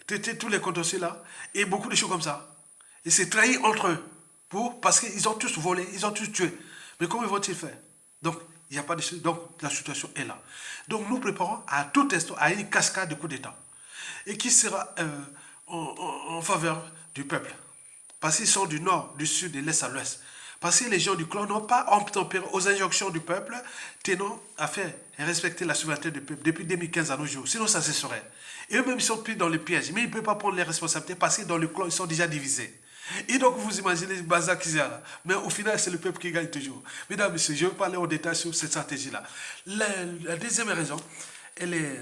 traiter tous les contentieux là, et beaucoup de choses comme ça. Et c'est trahir entre eux, parce qu'ils ont tous volé, ils ont tous tué. Mais comment vont-ils faire? Donc, il n'y a pas de... Donc, la situation est là. Donc, nous préparons à tout instant à une cascade de coups d'État. Et qui sera en faveur du peuple. Parce qu'ils sont du nord, du sud, de l'est à l'ouest. Parce que les gens du clan n'ont pas obtempéré aux injonctions du peuple, tenant à faire et respecter la souveraineté du peuple depuis 2015 à nos jours. Sinon, ça cesserait. Et eux-mêmes, ils sont pris dans le piège. Mais ils ne peuvent pas prendre les responsabilités parce que dans le clan, ils sont déjà divisés. Et donc, vous imaginez le bazar qu'ils ont là. Mais au final, c'est le peuple qui gagne toujours. Mesdames et messieurs, je vais parler en détail sur cette stratégie-là. La deuxième raison, elle est...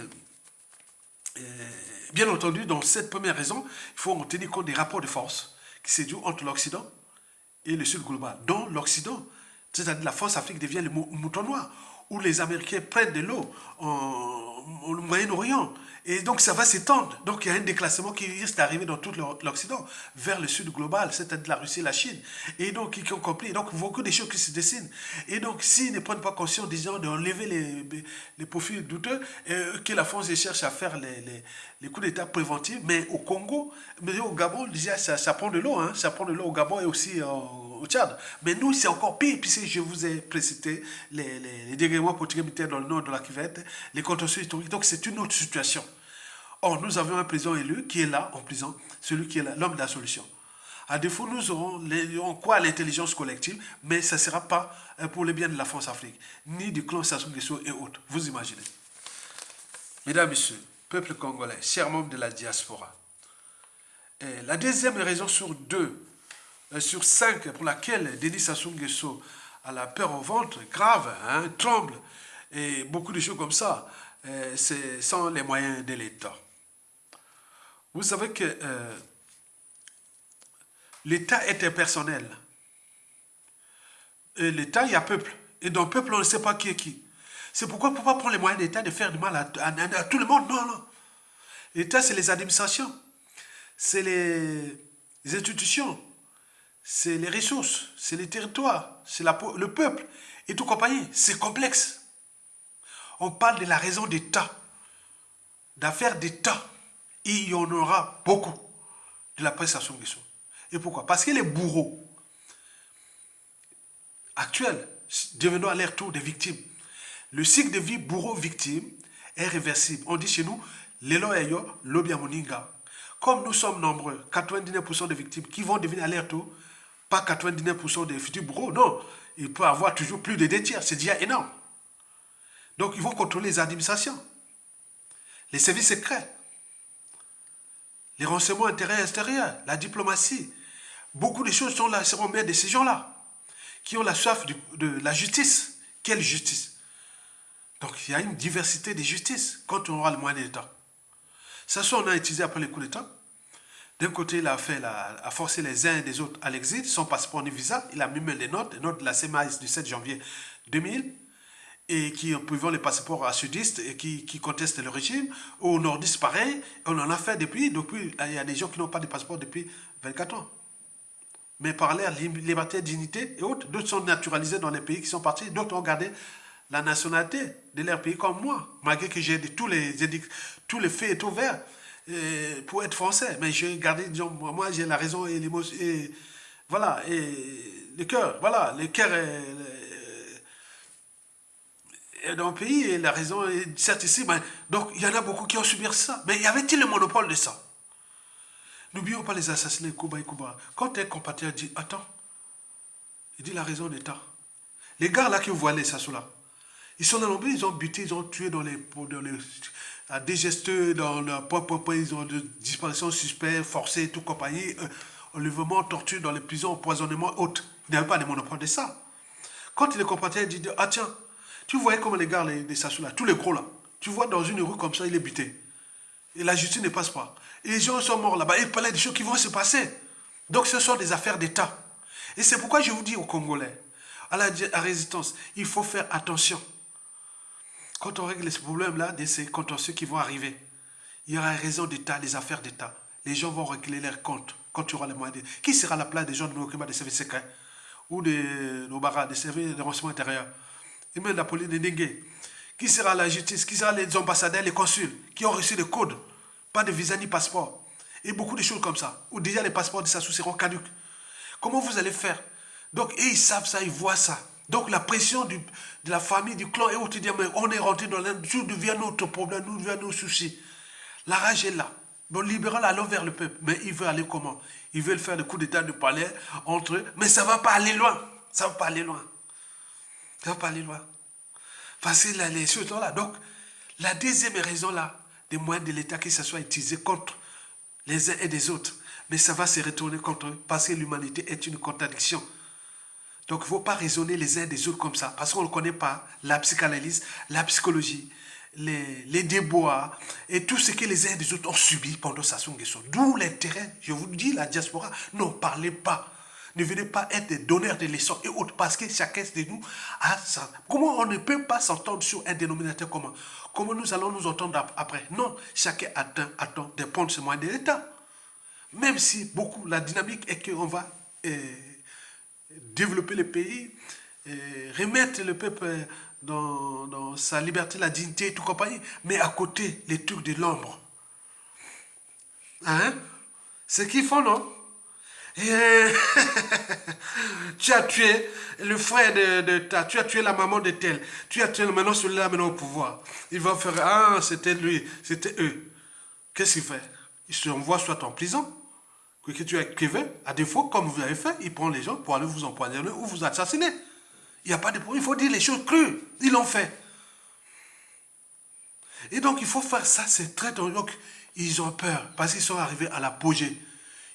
bien entendu, dans cette première raison, il faut en tenir compte des rapports de force qui se jouent entre l'Occident et le Sud global. Dans l'Occident, c'est-à-dire la France-Afrique devient le mouton noir, où les Américains prennent de l'eau au Moyen-Orient. Et donc ça va s'étendre. Donc il y a un déclassement qui risque d'arriver dans tout l'Occident, vers le Sud global, c'est-à-dire la Russie et la Chine. Et donc qui ont compris. Donc beaucoup de choses qui se dessinent. Et donc s'ils ne prennent pas conscience, disons, d'enlever les profils douteux, que la France cherche à faire les coups d'État préventifs, mais au Congo, mais au Gabon, déjà ça prend de l'eau. Hein, ça prend de l'eau au Gabon et aussi au Tchad. Mais nous, c'est encore pire, puisque je vous ai précité les dégréments politiques militaires dans le nord de la Kivette, les contentieux historiques. Donc c'est une autre situation. Or, nous avons un président élu qui est là en prison, celui qui est l'homme de la solution. À défaut, nous aurons quoi à l'intelligence collective, mais ça ne sera pas pour le bien de la France-Afrique, ni du clan Sassou Nguesso et autres. Vous imaginez. Mesdames, Messieurs, peuple congolais, chers membres de la diaspora, la deuxième raison sur 5 pour laquelle Denis Sassou Nguesso a la peur au ventre, grave, hein, tremble, et beaucoup de choses comme ça, c'est sans les moyens de l'État. Vous savez que l'État est impersonnel. Et l'État, il y a peuple. Et dans le peuple, on ne sait pas qui est qui. C'est pourquoi on ne peut pas prendre les moyens de l'État de faire du mal à tout le monde. Non, non. L'État, c'est les administrations. C'est les institutions. C'est les ressources. C'est les territoires. C'est le peuple. Et tout compagnie. C'est complexe. On parle de la raison d'État. d'affaires d'État, il y en aura beaucoup de la presse Sassou Nguesso. Et pourquoi? Parce que les bourreaux actuels devenant à leur tour des victimes. Le cycle de vie bourreau-victime est réversible. On dit chez nous, Lelo Eyo, Lobia Moninga. Comme nous sommes nombreux, 99% des victimes qui vont devenir à leur tour, pas 99% des futurs bourreaux, non. Il peut y avoir toujours plus de 2 tiers, c'est déjà énorme. Donc ils vont contrôler les administrations, les services secrets, les renseignements intérieurs et extérieurs, la diplomatie. Beaucoup de choses sont là, seront mains de ces gens-là, qui ont la soif de la justice. Quelle justice? Donc il y a une diversité de justice quand on aura le moyen d'État. Ça, soit on a utilisé après les coups d'État. D'un côté, il a forcé les uns et les autres à l'exil, sans passeport ni visa. Il a mis les notes de la CMAIS du 7 janvier 2000, et qui ont privé les passeports à sudistes et qui contestent le régime. Aux nordistes, pareil. On en a fait depuis, il y a des gens qui n'ont pas de passeport depuis 24 ans. Mais par l'air, liberté, dignité et autres, d'autres sont naturalisés dans les pays qui sont partis, d'autres ont gardé la nationalité de leur pays comme moi, malgré que j'ai tous les faits et tout verts pour être français. Mais j'ai gardé, disons, moi j'ai la raison et l'émotion, et voilà, et le cœur, voilà, le cœur est dans le pays et la raison est certes ici. Mais, donc il y en a beaucoup qui ont subi ça. Mais y avait-il le monopole de ça? N'oublions pas les assassinats de Cuba et Cuba. Quand un compatriote dit, attends, il dit la raison d'État. Les gars là qui vous voyez, ça sont là. Ils sont dans l'ombre, ils ont buté, ils ont tué à des gesteurs, dans le ils ont de disparition suspect, forcée, tout compagnie, enlèvement, torture dans les prisons, empoisonnement, autres. Ils n'avaient pas de monopole de ça. Quand les compatriotes disent, ah tiens, tu voyais comment les gars, les Sassou là, tous les gros là, tu vois dans une rue comme ça, il est buté. Et la justice ne passe pas. Et les gens sont morts là-bas. Ils parlaient des choses qui vont se passer. Donc ce sont des affaires d'État. Et c'est pourquoi je vous dis aux Congolais, à la résistance, il faut faire attention. Quand on règle ces problèmes-là, de ces contentieux qui vont arriver, il y aura une raison d'État, des affaires d'État. Les gens vont régler leurs comptes quand tu auras les moyens. Qui sera à la place des gens de nos des services secrets ou de nos barras, des services de renseignement intérieur, et même la police de Dengue? Qui sera la justice? Qui sera les ambassadeurs, les consuls qui ont reçu des codes? Pas de visa ni passeport. Et beaucoup de choses comme ça. Ou déjà les passeports de Sassou seront caducs. Comment vous allez faire? Donc, et ils savent ça, ils voient ça. Donc la pression de la famille, du clan et autres, mais on est rentré dans tout devient notre problème, nous devient nos soucis. La rage est là. Bon, libéral allons vers le peuple. Mais ils veulent aller comment? Ils veulent faire le coup d'état de palais entre eux. Mais ça ne va pas aller loin. Ça ne va pas aller loin. Ça ne va pas aller loin. Parce que les choses sont là. Donc, la deuxième raison là, des moyens de l'État qui se soient utilisés contre les uns et les autres. Mais ça va se retourner contre eux parce que l'humanité est une contradiction. Donc, il ne faut pas raisonner les uns des autres comme ça, parce qu'on ne connaît pas la psychanalyse, la psychologie, les déboires et tout ce que les uns des autres ont subi pendant Sassou Nguesso. D'où l'intérêt, je vous dis, la diaspora, n'en parlez pas. Ne venez pas être des donneurs de leçons et autres, parce que chacun de nous a ça. Comment on ne peut pas s'entendre sur un dénominateur commun? Comment nous allons nous entendre après? Non, chacun attend des points de ce moyen de l'État. Même si beaucoup, la dynamique est qu'on va développer le pays, remettre le peuple dans sa liberté, la dignité et tout compagnie, mais à côté, les trucs de l'ombre. Hein? Ce qu'ils font, non? Tu as tué le frère de ta, tu as tué la maman de tel, tu as tué maintenant celui-là maintenant au pouvoir. Ils vont faire, ah, c'était lui, c'était eux. Qu'est-ce qu'il fait? Il se envoie soit en prison, que tu as écrivé, à défaut, comme vous avez fait, il prend les gens pour aller vous empoisonner ou vous assassiner. Il n'y a pas de problème, il faut dire les choses crues. Ils l'ont fait. Et donc, il faut faire ça, c'est très dangereux. Donc, ils ont peur, parce qu'ils sont arrivés à l'apogée.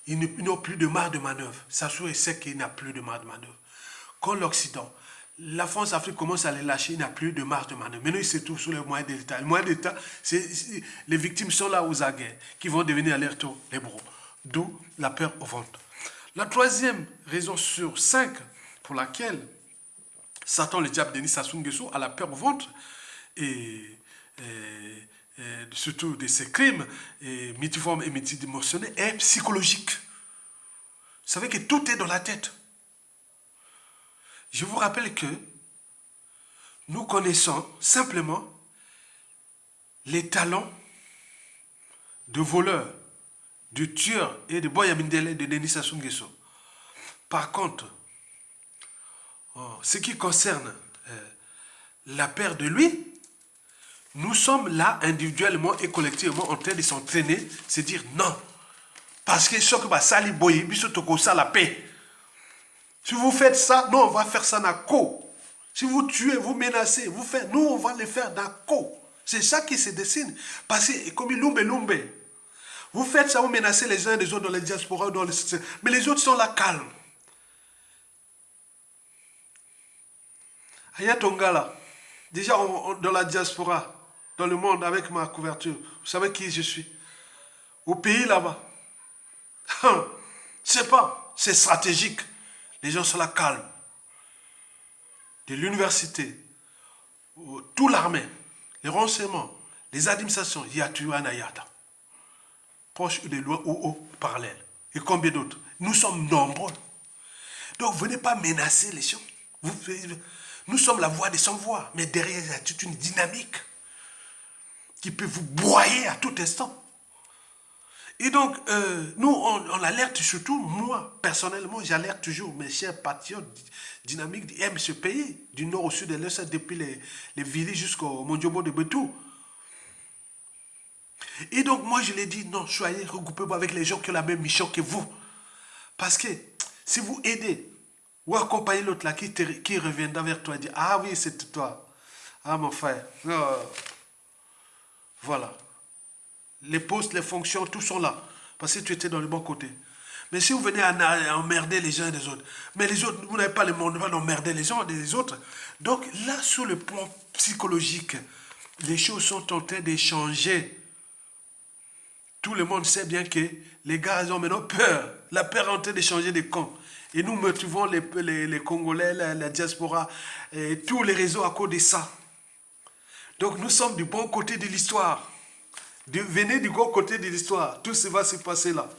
Ils n'ont plus de marge de manœuvre. Sassou sait qu'il n'a plus de marge de manœuvre. Quand l'Occident, la France, l'Afrique commence à les lâcher, il n'a plus de marge de manœuvre. Maintenant, il se trouve sur les moyens de l'État. Les moyens de l'État, les victimes sont là aux aguets, qui vont devenir à leur tour les bourreaux. D'où la peur au ventre. La troisième raison sur 5 pour laquelle Satan, le diable, Denis Sassou Nguesso, a la peur au ventre, et surtout de ses crimes, multiformes et multidimensionnels, est psychologique. Vous savez que tout est dans la tête. Je vous rappelle que nous connaissons simplement les talents de voleurs, de tueurs et de Boya Mindele de Denis Sassou Nguesso. Par contre, ce qui concerne la paire de lui, nous sommes là individuellement et collectivement en train de s'entraîner, se dire non. Parce que ce que va sali boy, ça la paix. Si vous faites ça, non, on va faire ça dans co. Si vous tuez, vous menacez, vous faites, nous on va le faire dans co. C'est ça qui se dessine. Parce que comme lumbe. Vous faites ça, vous menacez les uns les autres dans les diasporas, mais les autres sont là calmes. Aya Tongala, déjà dans la diaspora, dans le monde avec ma couverture, vous savez qui je suis. Au pays là-bas. C'est pas, c'est stratégique. Les gens sont là calmes. De l'université, toute l'armée, les renseignements, les administrations, il y a Tuanayata. Proche de loin ou haut, parallèle. Et combien d'autres? Nous sommes nombreux. Donc venez pas menacer les gens. Nous sommes la voix des sans-voix, mais derrière, il y a toute une dynamique qui peut vous broyer à tout instant. Et donc, nous, on alerte surtout, moi, personnellement, j'alerte toujours mes chers patriotes dynamiques qui aiment ce pays, du nord au sud de l'est, depuis les Vili jusqu'au Mondiobo de Betou. Et donc, moi, je l'ai dit, non, soyez regroupés avec les gens qui ont la même mission que vous. Parce que si vous aidez ou accompagnez l'autre là qui reviendra vers toi et dit, ah oui, c'est toi. Ah, mon frère. Voilà. Les postes, les fonctions, tout sont là. Parce que tu étais dans le bon côté. Mais si vous venez à emmerder les uns et les autres, mais les autres, vous n'avez pas le monde, pas emmerder les uns et les autres. Donc là, sur le plan psychologique, les choses sont en train de changer. Tout le monde sait bien que les gars, ils ont maintenant peur. La peur est en train de changer de camp. Et nous motivons les Congolais, la diaspora, et tous les réseaux à cause de ça. Donc nous sommes du bon côté de l'histoire. Venez du bon côté de l'histoire. Tout ça va se passer là.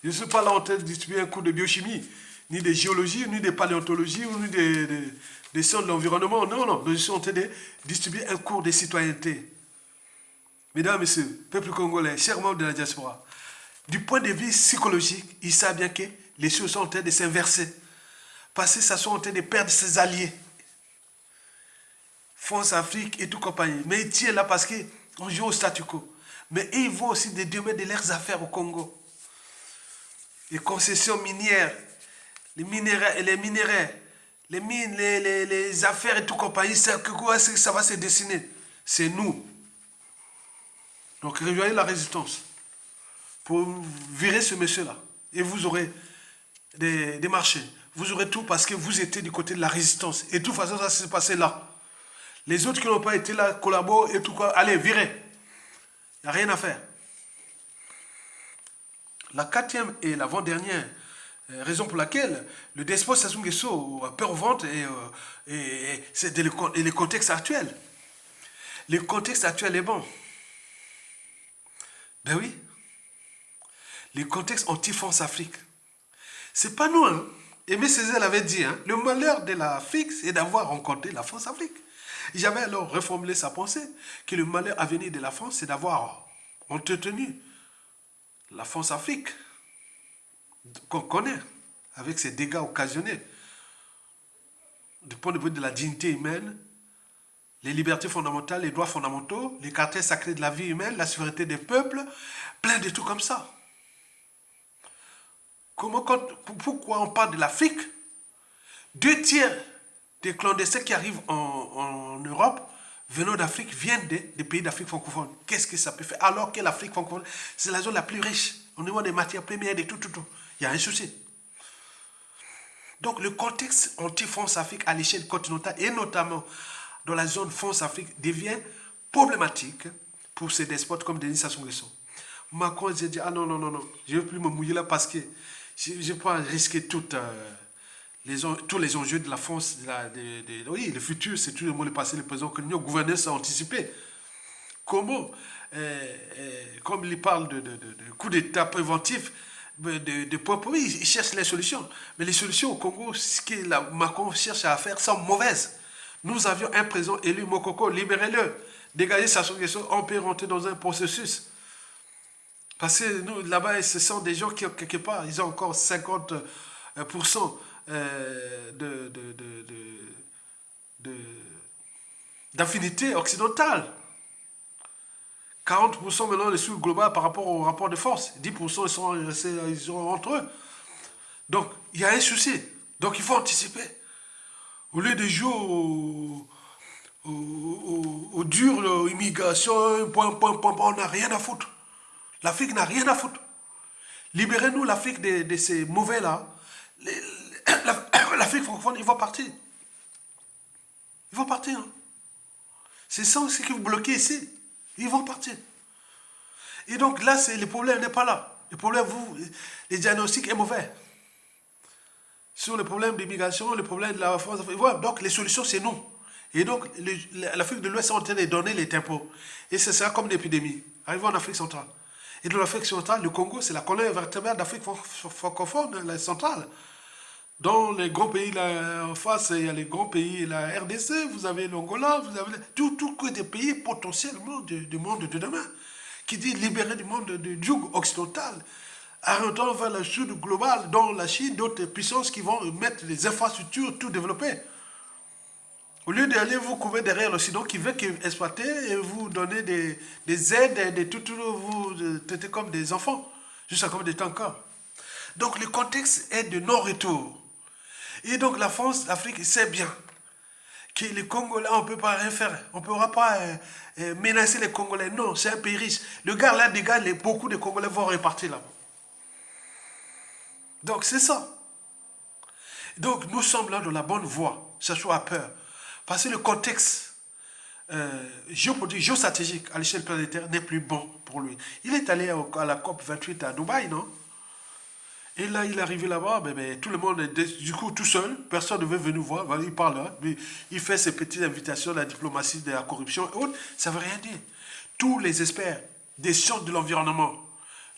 Je ne suis pas là en train de distribuer un cours de biochimie, ni de géologie, ni de paléontologie, ni de sciences de l'environnement. Non. Je suis en train de distribuer un cours de citoyenneté. Mesdames, Messieurs, peuple congolais, chers membres de la diaspora, du point de vue psychologique, ils savent bien que les choses sont en train de s'inverser. Parce que ça sont en train de perdre ses alliés. France, Afrique et tout compagnie. Mais ils tiennent là parce qu'on joue au statu quo. Mais ils vont aussi démettre de leurs affaires au Congo. Les concessions minières, les minéraux, les mines, les affaires et tout compagnie, ça va se dessiner. C'est nous. Donc rejoignez la résistance pour virer ce monsieur-là. Et vous aurez des marchés. Vous aurez tout parce que vous étiez du côté de la résistance. Et de toute façon, ça s'est passé là. Les autres qui n'ont pas été là collaborent et tout quoi. Allez, virez. Il n'y a rien à faire. La quatrième et l'avant-dernière raison pour laquelle le despote Sassou Nguesso a peur au ventre c'est le contexte actuel. Le contexte actuel est bon. Ben oui. Le contexte anti-France Afrique. C'est pas nous, hein. Aimé Césaire l'avait dit, hein. Le malheur de l'Afrique, c'est d'avoir rencontré la France Afrique. J'avais alors reformulé sa pensée, que le malheur à venir de la France, c'est d'avoir entretenu la France Afrique, qu'on connaît, avec ses dégâts occasionnés, du point de vue de la dignité humaine, les libertés fondamentales, les droits fondamentaux, les caractères sacrés de la vie humaine, la souveraineté des peuples, plein de tout comme ça. Pourquoi on parle de l'Afrique? 2/3 des clandestins qui arrivent en Europe, venant d'Afrique, viennent des pays d'Afrique francophone. Qu'est-ce que ça peut faire? Alors que l'Afrique francophone, c'est la zone la plus riche, au niveau des matières premières, de tout. Il y a un souci. Donc le contexte anti-France-Afrique à l'échelle continentale, et notamment dans la zone France-Afrique, devient problématique pour ces despotes comme Denis Sassou Nguesso. Macron s'est dit, ah non, je ne veux plus me mouiller là parce que je ne vais pas risquer tous les enjeux de la France. Oui, le futur, c'est tout le monde, le passé, le présent, que nos gouverneurs sont anticipés. Comment, comme il parle de coup d'État préventif, oui, il cherche les solutions. Mais les solutions au Congo, ce que Macron cherche à faire, sont mauvaises. Nous avions un président élu, Mokoko, libérez-le. Dégagez Sassou Nguesso, on peut rentrer dans un processus. Parce que nous, là-bas, ce sont des gens qui, quelque part, ils ont encore 50% de- d'affinité occidentale. 40% maintenant le sud global par rapport au rapport de force. 10% ils sont entre eux. Donc, il y a un souci. Donc, il faut anticiper. Au lieu de jouer au dur, immigration, on n'a rien à foutre. L'Afrique n'a rien à foutre. Libérez-nous l'Afrique de ces mauvais-là. L'Afrique francophone, ils vont partir. Ils vont partir. Hein. C'est ça ce qui vous bloquez ici. Ils vont partir. Et donc là, le problème n'est pas là. Le problème, le diagnostic est mauvais. Sur le problème d'immigration, le problème de la France. Voilà, donc les solutions, c'est nous. Et donc, l'Afrique de l'Ouest est en train de donner les tempos. Et c'est ça comme une épidémie. Arrivons en Afrique centrale. Et dans l'Afrique centrale, le Congo, c'est la colonne vertébrale d'Afrique francophone, la centrale. Dans les grands pays, là, en face, il y a les grands pays, la RDC, vous avez l'Angola, vous avez tout que des pays potentiellement du monde de demain. Qui dit libérer du monde du joug occidental, arrêtant vers le sud global, dont la Chine, d'autres puissances qui vont mettre des infrastructures tout développées. Au lieu d'aller vous couvrir derrière l'Occident qui veut exploiter et vous donner des aides, vous traiter comme des enfants, jusqu'à comme des tankers. Donc le contexte est de non-retour. Et donc la France, l'Afrique sait bien que les Congolais, on ne peut pas rien faire. On ne pourra pas menacer les Congolais. Non, c'est un pays riche. Le gars là, des gars, beaucoup de Congolais vont repartir là-bas. Donc c'est ça. Donc nous sommes là dans la bonne voie. Ça soit à peur. Parce que le contexte géopolitique, géostratégique à l'échelle planétaire n'est plus bon pour lui. Il est allé à la COP 28 à Dubaï, non? Et là, il est arrivé là-bas, tout le monde est du coup tout seul, personne ne veut venir voir, il parle, hein, il fait ses petites invitations, la diplomatie de la corruption et autres, ça ne veut rien dire. Tous les experts des sciences de l'environnement,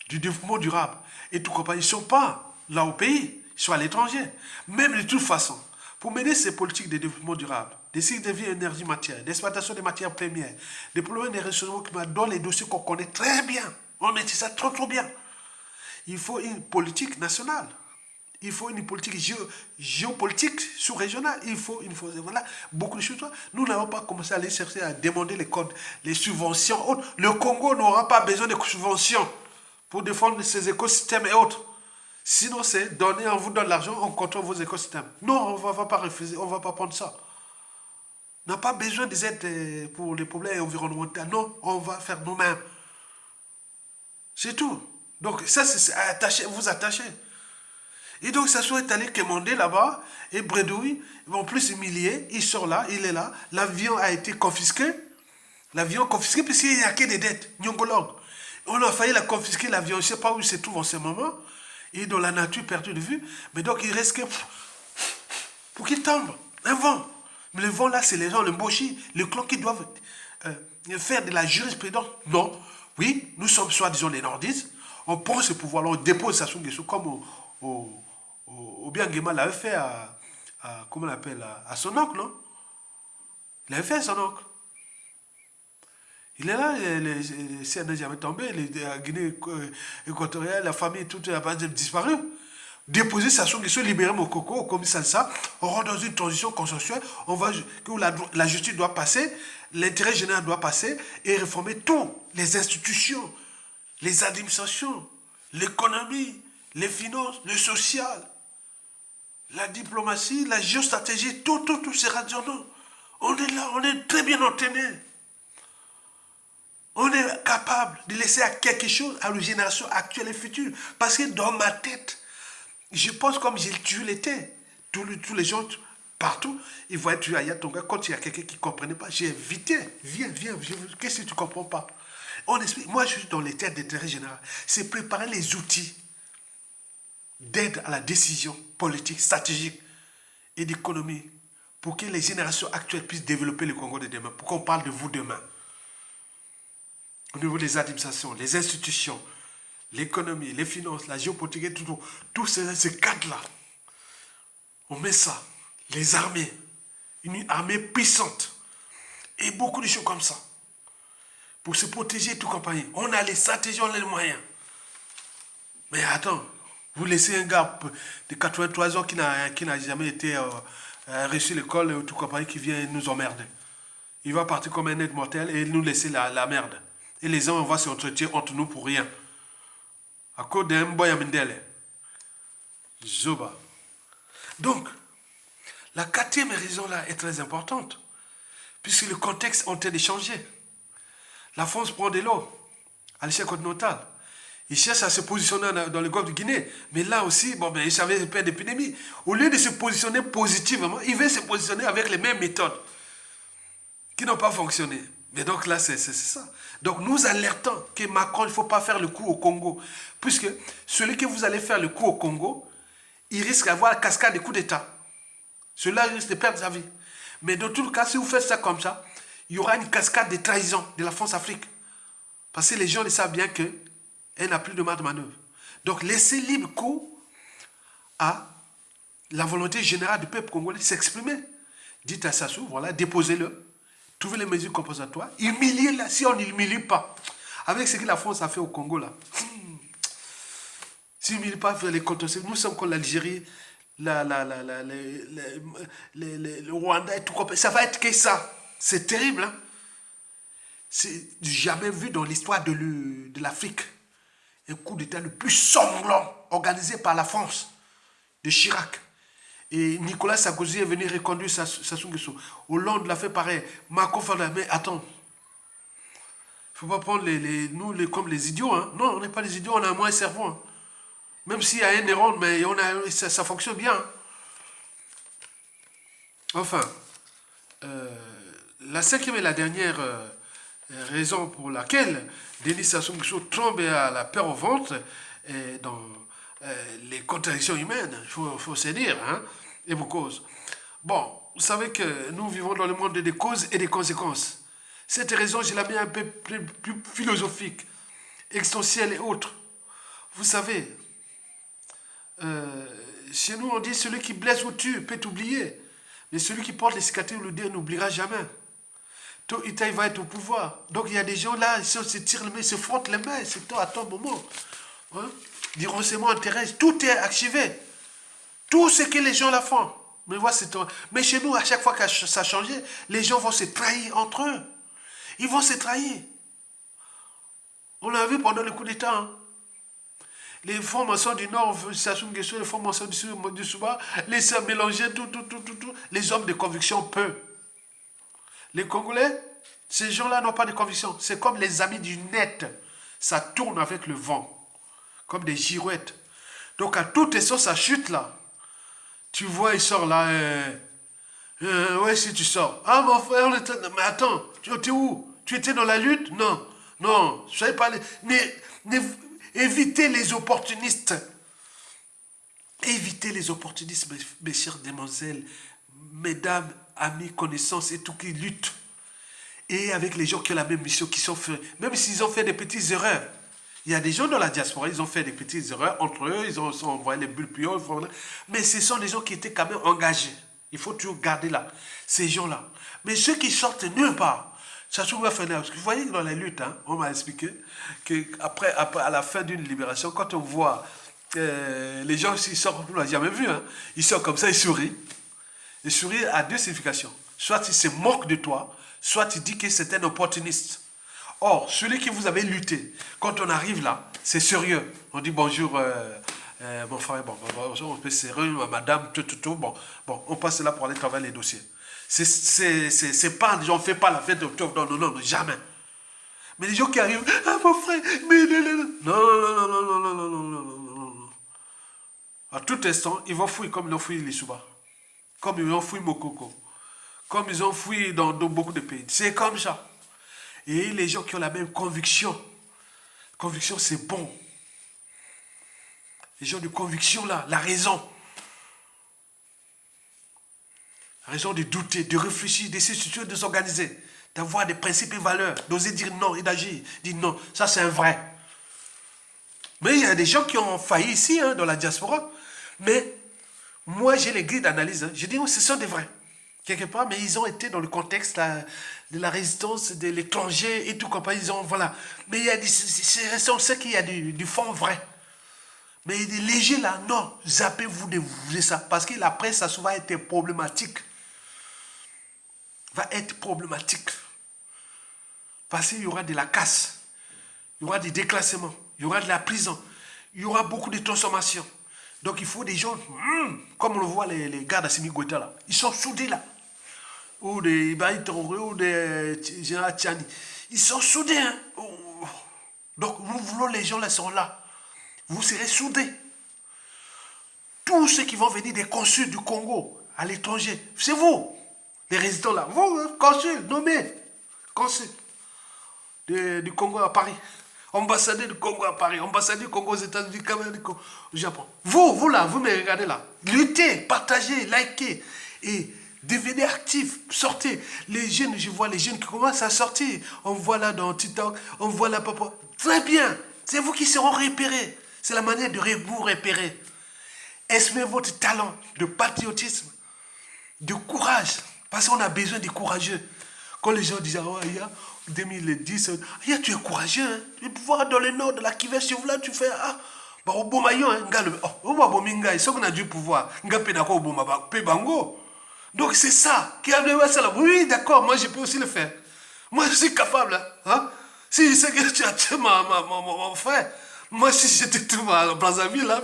du développement durable et tout compagnie, ils ne sont pas là au pays, ils sont à l'étranger. Même de toute façon, pour mener ces politiques de développement durable, des cycles de vie énergie-matière, d'exploitation des matières premières, des problèmes des ressources climat, dans les dossiers qu'on connaît très bien, on maîtrise ça trop bien. Il faut une politique nationale. Il faut une politique géopolitique sous-régionale. Il faut voilà, beaucoup de choses. Nous n'avons pas commencé à aller chercher à demander les codes, les subventions autres. Le Congo n'aura pas besoin de subventions pour défendre ses écosystèmes et autres. Sinon, c'est donner, on vous donne l'argent, on contrôle vos écosystèmes. Non, on ne va pas refuser, on ne va pas prendre ça. On n'a pas besoin des aides pour les problèmes environnementaux. Non, on va faire nous-mêmes. C'est tout. Donc ça, c'est attaché, vous attachez. Et donc ça soit allé commander là-bas, et bredouille, en plus humilié, il sort là, il est là, l'avion a été confisqué, puisqu'il n'y a que des dettes, nyongologue. On a failli la confisquer, l'avion, je ne sais pas où il se trouve en ce moment, et dans la nature perdue de vue, mais donc il reste que pour qu'il tombe, un vent. Mais le vent là, c'est les gens, le mochi, le clan qui doivent faire de la jurisprudence. Non, oui, nous sommes soi-disant les nordistes, on prend ce pouvoir-là, on dépose sa Nguesso comme au Biangema l'avait fait comment on appelle, à son oncle, non? Il avait fait à son oncle. Il est là, les CNJ avaient tombé, la Guinée équatoriale, la famille, tout a disparu. Déposer sa Nguesso, libérer mon coco, comme ça, on rentre dans une transition consensuelle, que la justice doit passer, l'intérêt général doit passer, et réformer toutes les institutions, les administrations, l'économie, les finances, le social, la diplomatie, la géostratégie, tout sera dans nous. On est là, on est très bien entraîné. On est capable de laisser à quelque chose à nos générations actuelles et futures. Parce que dans ma tête, je pense comme j'ai tué l'été. Tous les gens, partout, ils vont être tués à Yatonga. Quand il y a quelqu'un qui ne comprenait pas, j'ai invité. Viens, qu'est-ce que tu ne comprends pas? On explique. Moi, je suis dans les têtes d'intérêt général. C'est préparer les outils d'aide à la décision politique, stratégique et d'économie pour que les générations actuelles puissent développer le Congo de demain, pour qu'on parle de vous demain. Au niveau des administrations, les institutions, l'économie, les finances, la géopolitique et tous ces cadres-là. On met ça, les armées, une armée puissante et beaucoup de choses comme ça pour se protéger et tout compagnie. On a les stratégies, on a les moyens. Mais attends, vous laissez un gars de 83 ans qui n'a jamais été reçu l'école ou tout compagnie qui vient nous emmerder. Il va partir comme un aide mortel et nous laisser la merde. Et les gens, on va s'entretenir entre nous pour rien. À cause d'un boy amindele. Zoba. Donc, la quatrième raison là est très importante. Puisque le contexte est en train de changer. La France prend de l'eau à l'échelle continentale. Il cherche à se positionner dans le golfe de Guinée. Mais là aussi, bon, ben, il savait peur d'épidémie. Au lieu de se positionner positivement, il veut se positionner avec les mêmes méthodes qui n'ont pas fonctionné. Mais donc là, c'est ça. Donc nous alertons que Macron, il ne faut pas faire le coup au Congo. Puisque celui que vous allez faire le coup au Congo, il risque d'avoir la cascade des coups d'État. Celui-là risque de perdre sa vie. Mais dans tout cas, si vous faites ça comme ça, il y aura une cascade de trahison de la France-Afrique. Parce que les gens le savent bien qu'elle n'a plus de marge de manœuvre. Donc laissez libre cours à la volonté générale du peuple congolais de s'exprimer. Dites à Sassou, voilà, déposez-le. Trouvez les mesures compensatoires. Humiliez-la si on ne l'humilie pas. Avec ce que la France a fait au Congo, là. Si on n'humilie pas les contentieux, nous sommes comme l'Algérie, le Rwanda et tout. Ça va être que ça. C'est terrible, hein. C'est jamais vu dans l'histoire de l'Afrique. Un coup d'État le plus sanglant organisé par la France, de Chirac. Et Nicolas Sarkozy est venu reconduire Sassou Nguesso. Hollande l'a fait pareil. Macron fait mais attends. Il ne faut pas prendre nous comme les idiots. Hein. Non, on n'est pas les idiots, on a un moins cerveau. Hein. Même s'il y a un neuron, mais ça fonctionne bien. Hein. Enfin, la cinquième et la dernière raison pour laquelle Denis Sassou Nguesso tombe à la peur au ventre dans les contradictions humaines, il faut se dire, hein, et vos causes. Bon, vous savez que nous vivons dans le monde des causes et des conséquences. Cette raison, je la mets un peu plus philosophique, existentielle et autre. Vous savez, chez nous, on dit celui qui blesse ou tue peut t'oublier. Mais celui qui porte les cicatrices ou le dé n'oubliera jamais. Tôt il va être au pouvoir. Donc il y a des gens là, ils se tirent les mains, ils se frottent les mains, c'est toi à ton moment. Hein? Du renseignement intéresse, tout est archivé. Tout ce que les gens là font. Mais, mais chez nous, à chaque fois que ça a changé, les gens vont se trahir entre eux. Ils vont se trahir. On l'a vu pendant le coup d'État. Hein. Les formations du Nord, Sassou Nguesso, les formations du Souba, les sœurs mélangées, tout. Les hommes de conviction, peu. Les Congolais, ces gens-là n'ont pas de conviction. C'est comme les amis du net. Ça tourne avec le vent. Comme des girouettes. Donc à toute essence, ça chute là. Tu vois, il sort là. Ouais, si tu sors. Ah, mon frère, mais attends, tu étais où? Tu étais dans la lutte? Non. Non, soyez pas... Évitez les opportunistes. Évitez les opportunistes, mes chères demoiselles, mesdames, amis, connaissances et tout qui luttent. Et avec les gens qui ont la même mission, qui sont faits, même s'ils ont fait des petites erreurs. Il y a des gens dans la diaspora, ils ont fait des petites erreurs entre eux, ils ont envoyé les bulles plus haut, mais ce sont des gens qui étaient quand même engagés. Il faut toujours garder là, ces gens-là. Mais ceux qui sortent nulle part, ça se trouve faire. Parce que vous voyez que dans les luttes, hein, on m'a expliqué qu'après, à la fin d'une libération, quand on voit les gens qui sortent, on ne l'a jamais vu, hein, ils sortent comme ça, ils sourient. Ils sourient à deux significations. Soit ils se moquent de toi, soit ils disent que c'est un opportuniste. Or, celui qui vous avait lutté, quand on arrive là, c'est sérieux. On dit bonjour, mon frère, bonjour, on peut sérieux, madame, tout, bon, on passe là pour aller travailler les dossiers. C'est pas, on ne fait pas la fête d'octobre, non, jamais. Mais les gens qui arrivent, ah mon frère, mais non. À tout instant, ils vont fouiller comme ils ont fouillé les Souba, comme ils ont fouillé Mokoko, comme ils ont fouillé dans beaucoup de pays. C'est comme ça. Et les gens qui ont la même conviction, c'est bon. Les gens de conviction là, la raison de douter, de réfléchir, de s'instituer, de s'organiser, d'avoir des principes et valeurs, d'oser dire non et d'agir. Dire non, ça c'est un vrai. Mais il y a des gens qui ont failli ici, hein, dans la diaspora. Mais moi j'ai les grilles d'analyse. Hein. Je dis, oh, ce sont des vrais. Quelque part, mais ils ont été dans le contexte de la résistance de l'étranger et tout comme ça. Ils ont, voilà. Mais il y a on sait qu'il y a du fond vrai. Mais les légers là, non, zappez-vous de ça. Parce que la presse, ça va être problématique. Va être problématique. Parce qu'il y aura de la casse. Il y aura des déclassements. Il y aura de la prison. Il y aura beaucoup de transformations. Donc il faut des gens, comme on le voit les gars d'Assimi Goïta là, ils sont soudés là. Ou des Ibrahim Traoré ou des Général Tchani. Ils sont soudés. Hein. Donc nous voulons les gens là sont là. Vous serez soudés. Tous ceux qui vont venir des consuls du Congo à l'étranger, c'est vous, les résidents là. Vous, consuls, nommés, consuls du Congo à Paris. Ambassadeur du Congo à Paris, ambassadeur du Congo aux États-Unis, au Japon. Vous là, vous me regardez là. Luttez, partagez, likez et devenez actifs. Sortez. Les jeunes, je vois les jeunes qui commencent à sortir. On voit là dans TikTok, on voit là, papa. Très bien. C'est vous qui seront repérés. C'est la manière de vous repérer. Exprimez votre talent de patriotisme, de courage. Parce qu'on a besoin des courageux. Quand les gens disent, oh, il y a 2010, tu es courageux, hein? Tu peux voir dans le nord de la Kivu, si là, tu fais, bah, au bon maillon, hein, ils sont du pouvoir, donc c'est ça, oui, d'accord, moi je peux aussi le faire. Moi je suis capable, hein? Si c'est que tu as tué mon frère, moi si je te trouve à Brazzaville, là,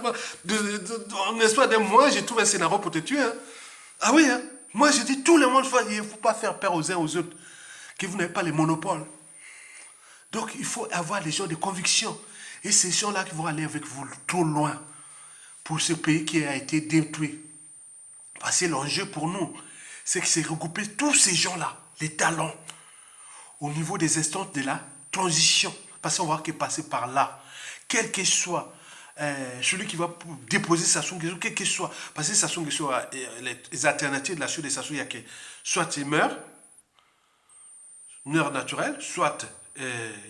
en espoir d'un mois, je trouve un scénario pour te tuer. Hein? Ah oui, hein? Moi je dis tout le monde, il ne faut pas faire peur aux uns aux autres, que vous n'avez pas les monopoles. Donc il faut avoir des gens de conviction. Et ces gens-là qui vont aller avec vous trop loin pour ce pays qui a été détruit. Parce que l'enjeu pour nous, c'est que c'est regrouper tous ces gens-là, les talents, au niveau des instances de la transition. Parce qu'on va passer par là. Quel que soit celui qui va déposer Sassou Nguesso, quel que soit. Parce que Sassou Nguesso, les alternatives de la suite de Sassou, il y a que soit il meurt naturelle, soit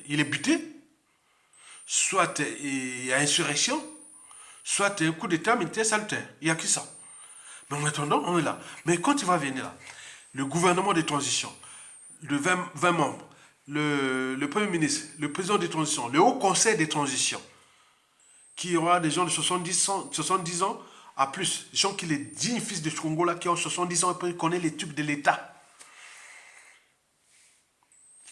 il est buté, soit il y a insurrection, soit un coup d'état militaire salutaire. Il n'y a que ça. Mais en attendant, on est là. Mais quand il va venir là, le gouvernement de transition, de 20 membres, le Premier ministre, le président de transition, le Haut Conseil de transition, qui aura des gens de 70 ans à plus, des gens qui les dignes fils de Congo là, qui ont 70 ans et qui connaissent les trucs de l'État.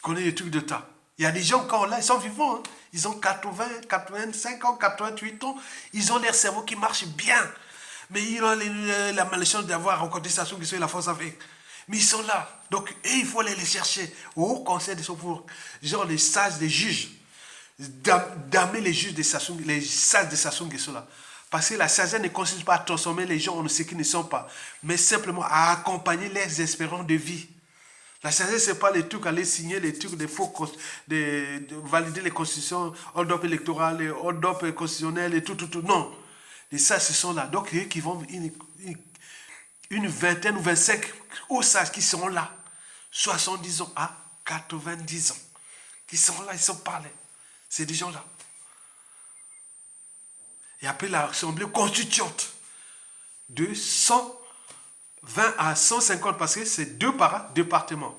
Connaît les trucs de tas. Il y a des gens encore là, ils sont vivants. Hein. Ils ont 80, 85 ans, 88 ans. Ils ont leur cerveau qui marche bien. Mais ils ont la malchance d'avoir rencontré Sassou Nguesso et la force avec. Mais ils sont là. Donc, il faut aller les chercher au conseil de son pouvoir. Genre les sages, les juges. Damer les juges de Sassou, les sages de Sassou Nguesso là. Parce que la sagesse ne consiste pas à transformer les gens en ce qu'ils ne sont pas. Mais simplement à accompagner leurs espérances de vie. La sagesse, ce n'est pas les trucs, aller signer les trucs, de valider les constitutions, hold-up électoral, hold-up constitutionnel et tout. Non. Les sages, ce sont là. Donc, eux qui vont, une vingtaine ou 25 hauts sages qui seront là, 70 ans à 90 ans, qui sont là, ils sont parlés. C'est des gens-là. Et après l'Assemblée constituante de 120 à 150, parce que c'est 2 par département.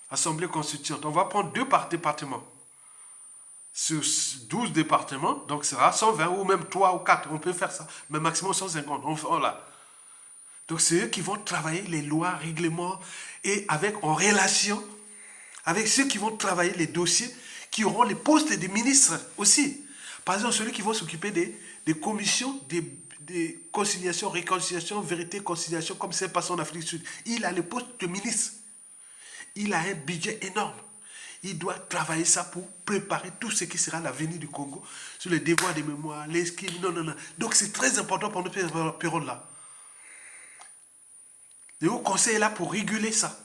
Assemblée constituante. On va prendre 2 par département. Sur 12 départements, donc ce sera 120 ou même 3 ou 4. On peut faire ça. Mais maximum 150. Voilà. Donc c'est eux qui vont travailler les lois, règlements et en relation avec ceux qui vont travailler les dossiers, qui auront les postes des ministres aussi. Par exemple, celui qui va s'occuper des commissions, des conciliations, réconciliation, vérité, conciliation, comme c'est passé en Afrique du Sud. Il a le poste de ministre. Il a un budget énorme. Il doit travailler ça pour préparer tout ce qui sera l'avenir du Congo sur les devoirs de mémoire, les skills. Non. Donc c'est très important pour notre période-là. Le Haut Conseil est là pour réguler ça.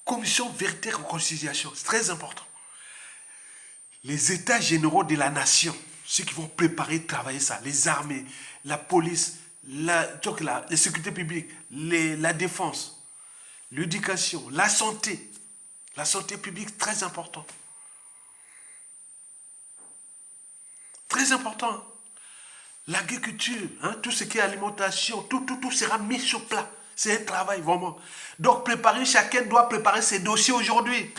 Commission vérité et réconciliation, c'est très important. Les états généraux de la nation, ceux qui vont préparer, travailler ça, les armées, la police, la sécurité publique, la défense, l'éducation, la santé publique, très important. Très important. L'agriculture, tout ce qui est alimentation, tout sera mis sur plat. C'est un travail vraiment. Donc chacun doit préparer ses dossiers aujourd'hui.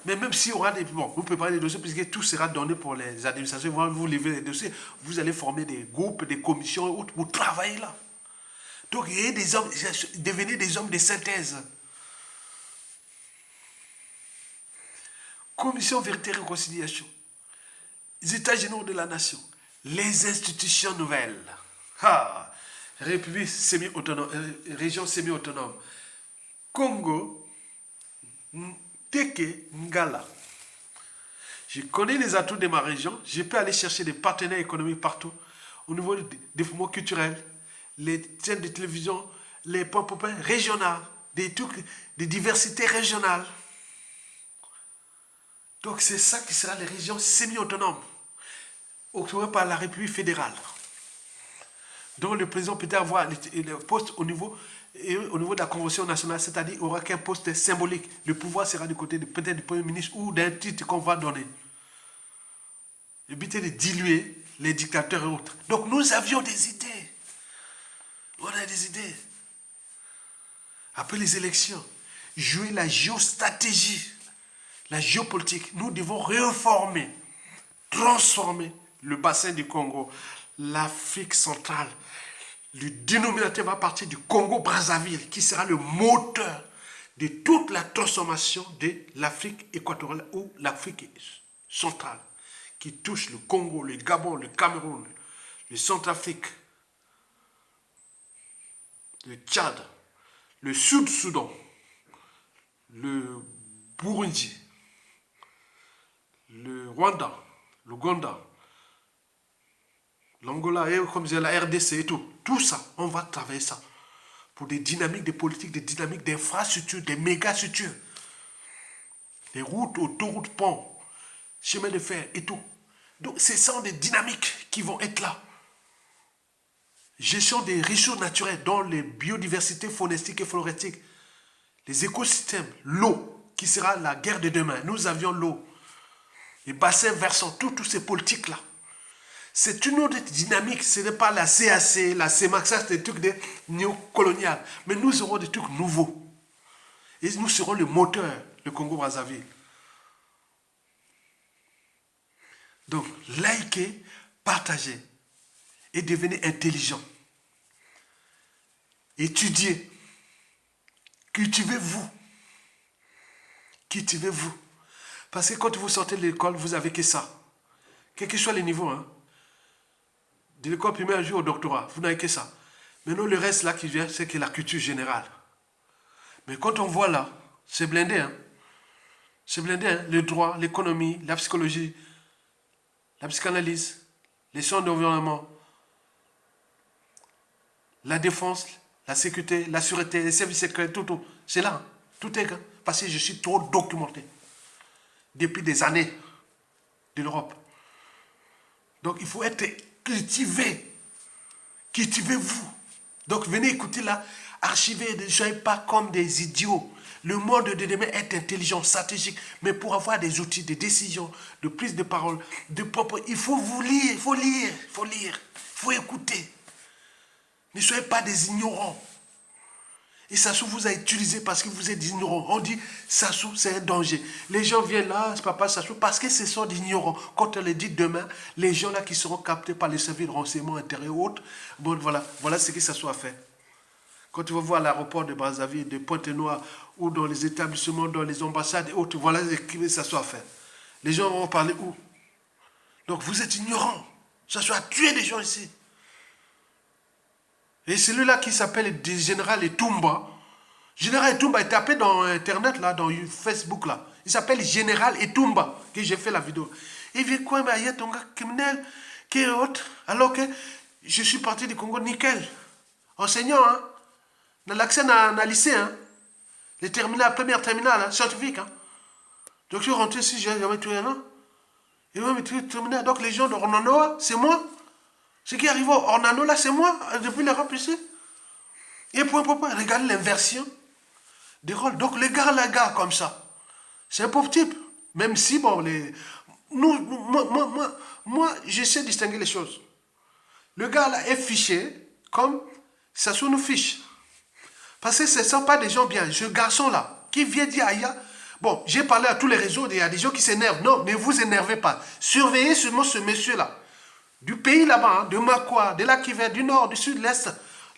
Mais même s'il y aura des... Bon, vous préparez les dossiers, puisque tout sera donné pour les administrations, vous livrez les dossiers, vous allez former des groupes, des commissions et autres pour travailler là. Donc, il y a des hommes, devenez des hommes de synthèse. Commission Vérité et Réconciliation. Les États généraux de la nation. Les institutions nouvelles. Ah, République semi-autonome, région semi-autonome. Congo, Teke, Ngala. Je connais les atouts de ma région. Je peux aller chercher des partenaires économiques partout. Au niveau des développement culturel, les chaînes de télévision, les pop régionales, des trucs, des diversités régionales. Donc c'est ça qui sera les régions semi-autonomes, octroyées par la République fédérale. Donc le président peut avoir le poste au niveau de la Convention nationale, c'est-à-dire qu'il n'aura qu'un poste symbolique. Le pouvoir sera du côté peut-être du Premier ministre ou d'un titre qu'on va donner. Le but est de diluer les dictateurs et autres. Donc nous avions des idées. On a des idées. Après les élections, jouer la géostratégie, la géopolitique. Nous devons réformer, transformer le bassin du Congo, l'Afrique centrale. Le dénominateur va partir du Congo-Brazzaville, qui sera le moteur de toute la transformation de l'Afrique équatoriale ou l'Afrique centrale, qui touche le Congo, le Gabon, le Cameroun, le Centrafrique, le Tchad, le Sud-Soudan, le Burundi, le Rwanda, l'Ouganda, l'Angola, et comme je disais, la RDC et tout. Tout ça, on va travailler ça. Pour des dynamiques de politique, des dynamiques d'infrastructures, des méga-structures. Des routes, autoroutes, ponts, chemins de fer et tout. Donc, ce sont des dynamiques qui vont être là. Gestion des ressources naturelles, dont les biodiversités faunistiques et floristiques, les écosystèmes, l'eau, qui sera la guerre de demain. Nous avions l'eau. Les bassins versants, toutes ces politiques-là. C'est une autre dynamique. Ce n'est pas la CAC, la CEMAC, ça c'est des trucs néocoloniales. Mais nous aurons des trucs nouveaux. Et nous serons le moteur, le Congo-Brazzaville. Donc, likez, partagez et devenez intelligent. Étudiez. Cultivez-vous. Cultivez-vous. Parce que quand vous sortez de l'école, vous n'avez que ça. Quel que soit les niveaux, hein. De l'école primaire jusqu'au doctorat, vous n'avez que ça. Maintenant, le reste là qui vient, c'est que la culture générale. Mais quand on voit là, c'est blindé, hein. C'est blindé, hein. Le droit, l'économie, la psychologie, la psychanalyse, les sciences de l'environnement, la défense, la sécurité, la sûreté, les services secrets, tout. C'est là, hein. Tout est là. Parce que je suis trop documenté. Depuis des années de l'Europe. Donc il faut être cultivé. Cultivez-vous. Donc venez écouter là, archivez, ne soyez pas comme des idiots. Le monde de demain est intelligent, stratégique, mais pour avoir des outils, des décisions, de prise de parole, de propos, il faut vous lire, il faut lire, il faut écouter. Ne soyez pas des ignorants. Et Sassou vous a utilisé parce que vous êtes ignorants. On dit Sassou, c'est un danger. Les gens viennent là, c'est papa Sassou, parce que ce sont des ignorants. Quand on le dit demain, les gens là qui seront captés par les services de renseignement intérieur ou autres, bon voilà ce que Sassou a fait. Quand tu vas voir l'aéroport de Brazzaville, de Pointe-Noire, ou dans les établissements, dans les ambassades et autres, voilà ce que Sassou a fait. Les gens vont parler où? Donc vous êtes ignorants. Sassou a tué des gens ici. Et celui-là qui s'appelle le général Etumba, Général Etumba est tapé dans Internet, là, dans Facebook, là. Il s'appelle Général Etumba, que j'ai fait la vidéo. Il vient quoi, mais il y a ton gars criminel, qui est autre, alors que je suis parti du Congo, nickel. Enseignant, hein. Dans l'accès dans le lycée, hein. Les terminales, première terminale, hein, scientifique, hein. Donc je suis rentré ici, j'ai jamais tué un an. Et même terminal. Donc les gens de Ornanoa, c'est moi. Ce qui arrive au Ornano, là, c'est moi, depuis l'Europe ici. Et regardez l'inversion des rôles. Donc les gars comme ça, c'est un pauvre type. Même si, bon, moi, j'essaie de distinguer les choses. Le gars là est fiché comme Sassou nous fiche. Parce que ce ne sont pas des gens bien. Ce garçon là, qui vient dire Aya, Bon, j'ai parlé à tous les réseaux, il y a des gens qui s'énervent. Non, ne vous énervez pas. Surveillez seulement ce monsieur-là. Du pays là-bas, hein, de Makwa, de l'Akiver, du nord, du sud, l'est.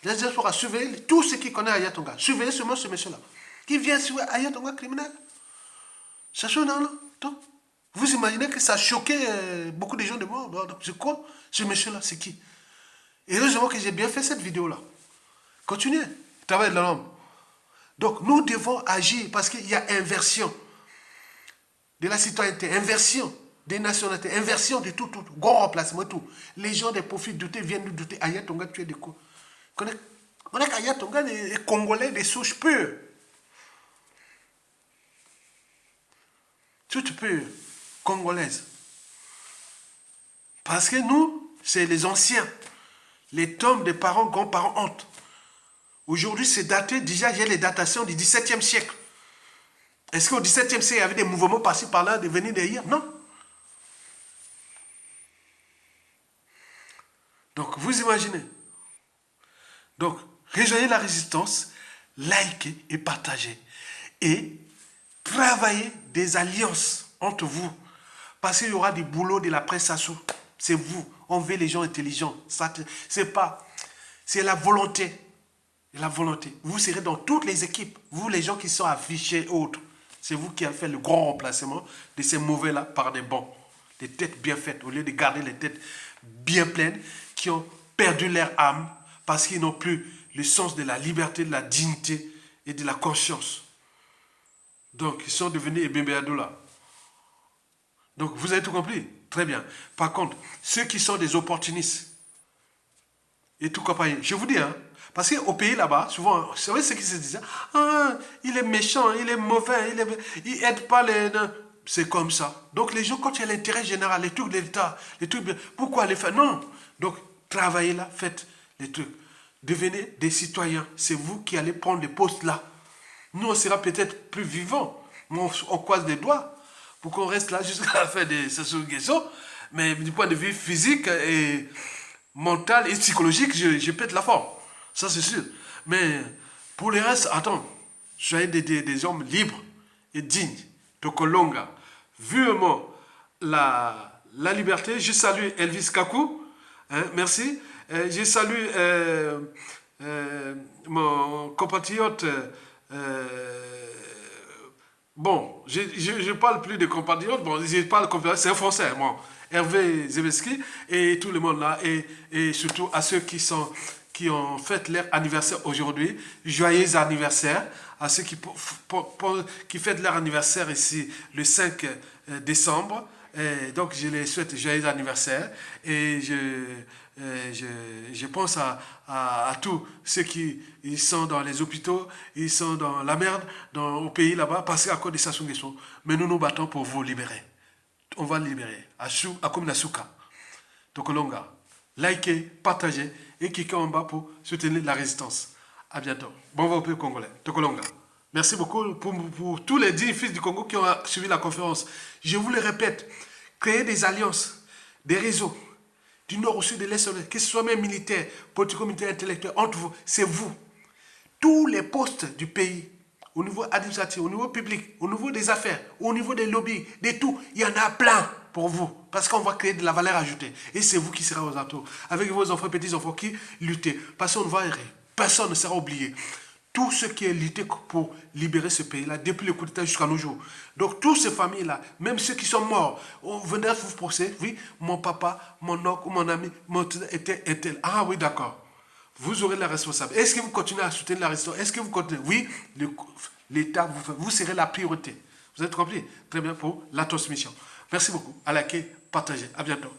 Les diasporas, surveillez tout ce qui connaît Ayatonga. Surveillez seulement ce monsieur-là. Qui vient sur Ayatonga criminel. C'est ça, non, non. Donc, vous imaginez que ça a choqué beaucoup de gens de mort. C'est quoi ce monsieur-là? C'est qui? Et heureusement que j'ai bien fait cette vidéo-là. Continuez. Travail de l'homme. Donc, nous devons agir parce qu'il y a inversion de la citoyenneté, inversion des nationalités, inversion de tout, grand remplacement, tout. Les gens des profits doutés viennent nous douter. Ayatonga, tu es de quoi? On est qu'Ayatonga, les Congolais, des souches pures. Toutes pures, congolaises. Parce que nous, c'est les anciens. Les tombes des parents, grands-parents honte. Aujourd'hui, c'est daté, déjà, j'ai les datations du XVIIe siècle. Est-ce qu'au XVIIe siècle, il y avait des mouvements passés par là, de venir d'ailleurs? Non. Donc, vous imaginez. Donc, rejoignez la résistance, likez et partagez. Et travaillez des alliances entre vous. Parce qu'il y aura du boulot de la presse à sous. C'est vous. On veut les gens intelligents. C'est pas... C'est la volonté. La volonté. Vous serez dans toutes les équipes. Vous, les gens qui sont affichés autres. C'est vous qui avez fait le grand remplacement de ces mauvais-là par des bons. Des têtes bien faites. Au lieu de garder les têtes bien pleines qui ont perdu leur âme parce qu'ils n'ont plus le sens de la liberté, de la dignité et de la conscience. Donc, ils sont devenus Ebembeadoula. Donc, vous avez tout compris? Très bien. Par contre, ceux qui sont des opportunistes et tout compagnie, je vous dis, hein, parce qu'au pays là-bas, souvent, vous savez ce qui se disait? Ah, il est méchant, il est mauvais, il n'aide pas les... C'est comme ça. Donc, les gens, quand il y a l'intérêt général, les trucs de l'État, les trucs... Pourquoi les faire? Non. Donc, travaillez là, faites les trucs. Devenez des citoyens. C'est vous qui allez prendre les postes là. Nous, on sera peut-être plus vivants. On croise des doigts pour qu'on reste là jusqu'à la fin de ce guéso. Mais du point de vue physique et mental et psychologique, je pète la forme. Ça, c'est sûr. Mais pour le reste, attends. Soyez des hommes libres et dignes. Tokolonga. Vivement la liberté. Je salue Elvis Kakou. Hein, merci. Je salue mon compatriote. Bon, je ne parle plus de compatriotes, bon, je parle compatriote, c'est un Français, bon, Hervé Zebeski et tout le monde là, et surtout à ceux qui ont fait leur anniversaire aujourd'hui, joyeux anniversaire, à ceux qui fêtent leur anniversaire ici le 5 décembre, et donc je les souhaite joyeux anniversaire, et je pense à tous ceux qui ils sont dans les hôpitaux, ils sont dans la merde, au pays là-bas, parce qu'à cause de Sassou Nguesso. Mais nous nous battons pour vous libérer. On va libérer. Akum Nasuka. Tokolonga. Likez, partagez et cliquez en bas pour soutenir la résistance. À bientôt. Bon va au peuple congolais. Tokolonga. Merci beaucoup pour tous les 10 fils du Congo qui ont suivi la conférence. Je vous le répète, créez des alliances, des réseaux. Du nord au sud, de l'est au l'est, que ce soit même militaire, politico-militaire, intellectuel, entre vous, c'est vous. Tous les postes du pays, au niveau administratif, au niveau public, au niveau des affaires, au niveau des lobbies, de tout, il y en a plein pour vous. Parce qu'on va créer de la valeur ajoutée. Et c'est vous qui serez aux alentours, avec vos enfants, petits-enfants qui luttez. Personne ne va errer, personne ne sera oublié. Tout ce qui est lutté pour libérer ce pays-là, depuis le coup d'État jusqu'à nos jours. Donc, toutes ces familles-là, même ceux qui sont morts, on venait vous procès, oui, mon papa, mon oncle, mon ami, était tel. Ah oui, d'accord. Vous aurez la responsabilité. Est-ce que vous continuez à soutenir la restauration? Est-ce que vous continuez? Oui, l'État, vous serez la priorité. Vous avez compris? Très bien pour la transmission. Merci beaucoup. À liker, partagez. À bientôt.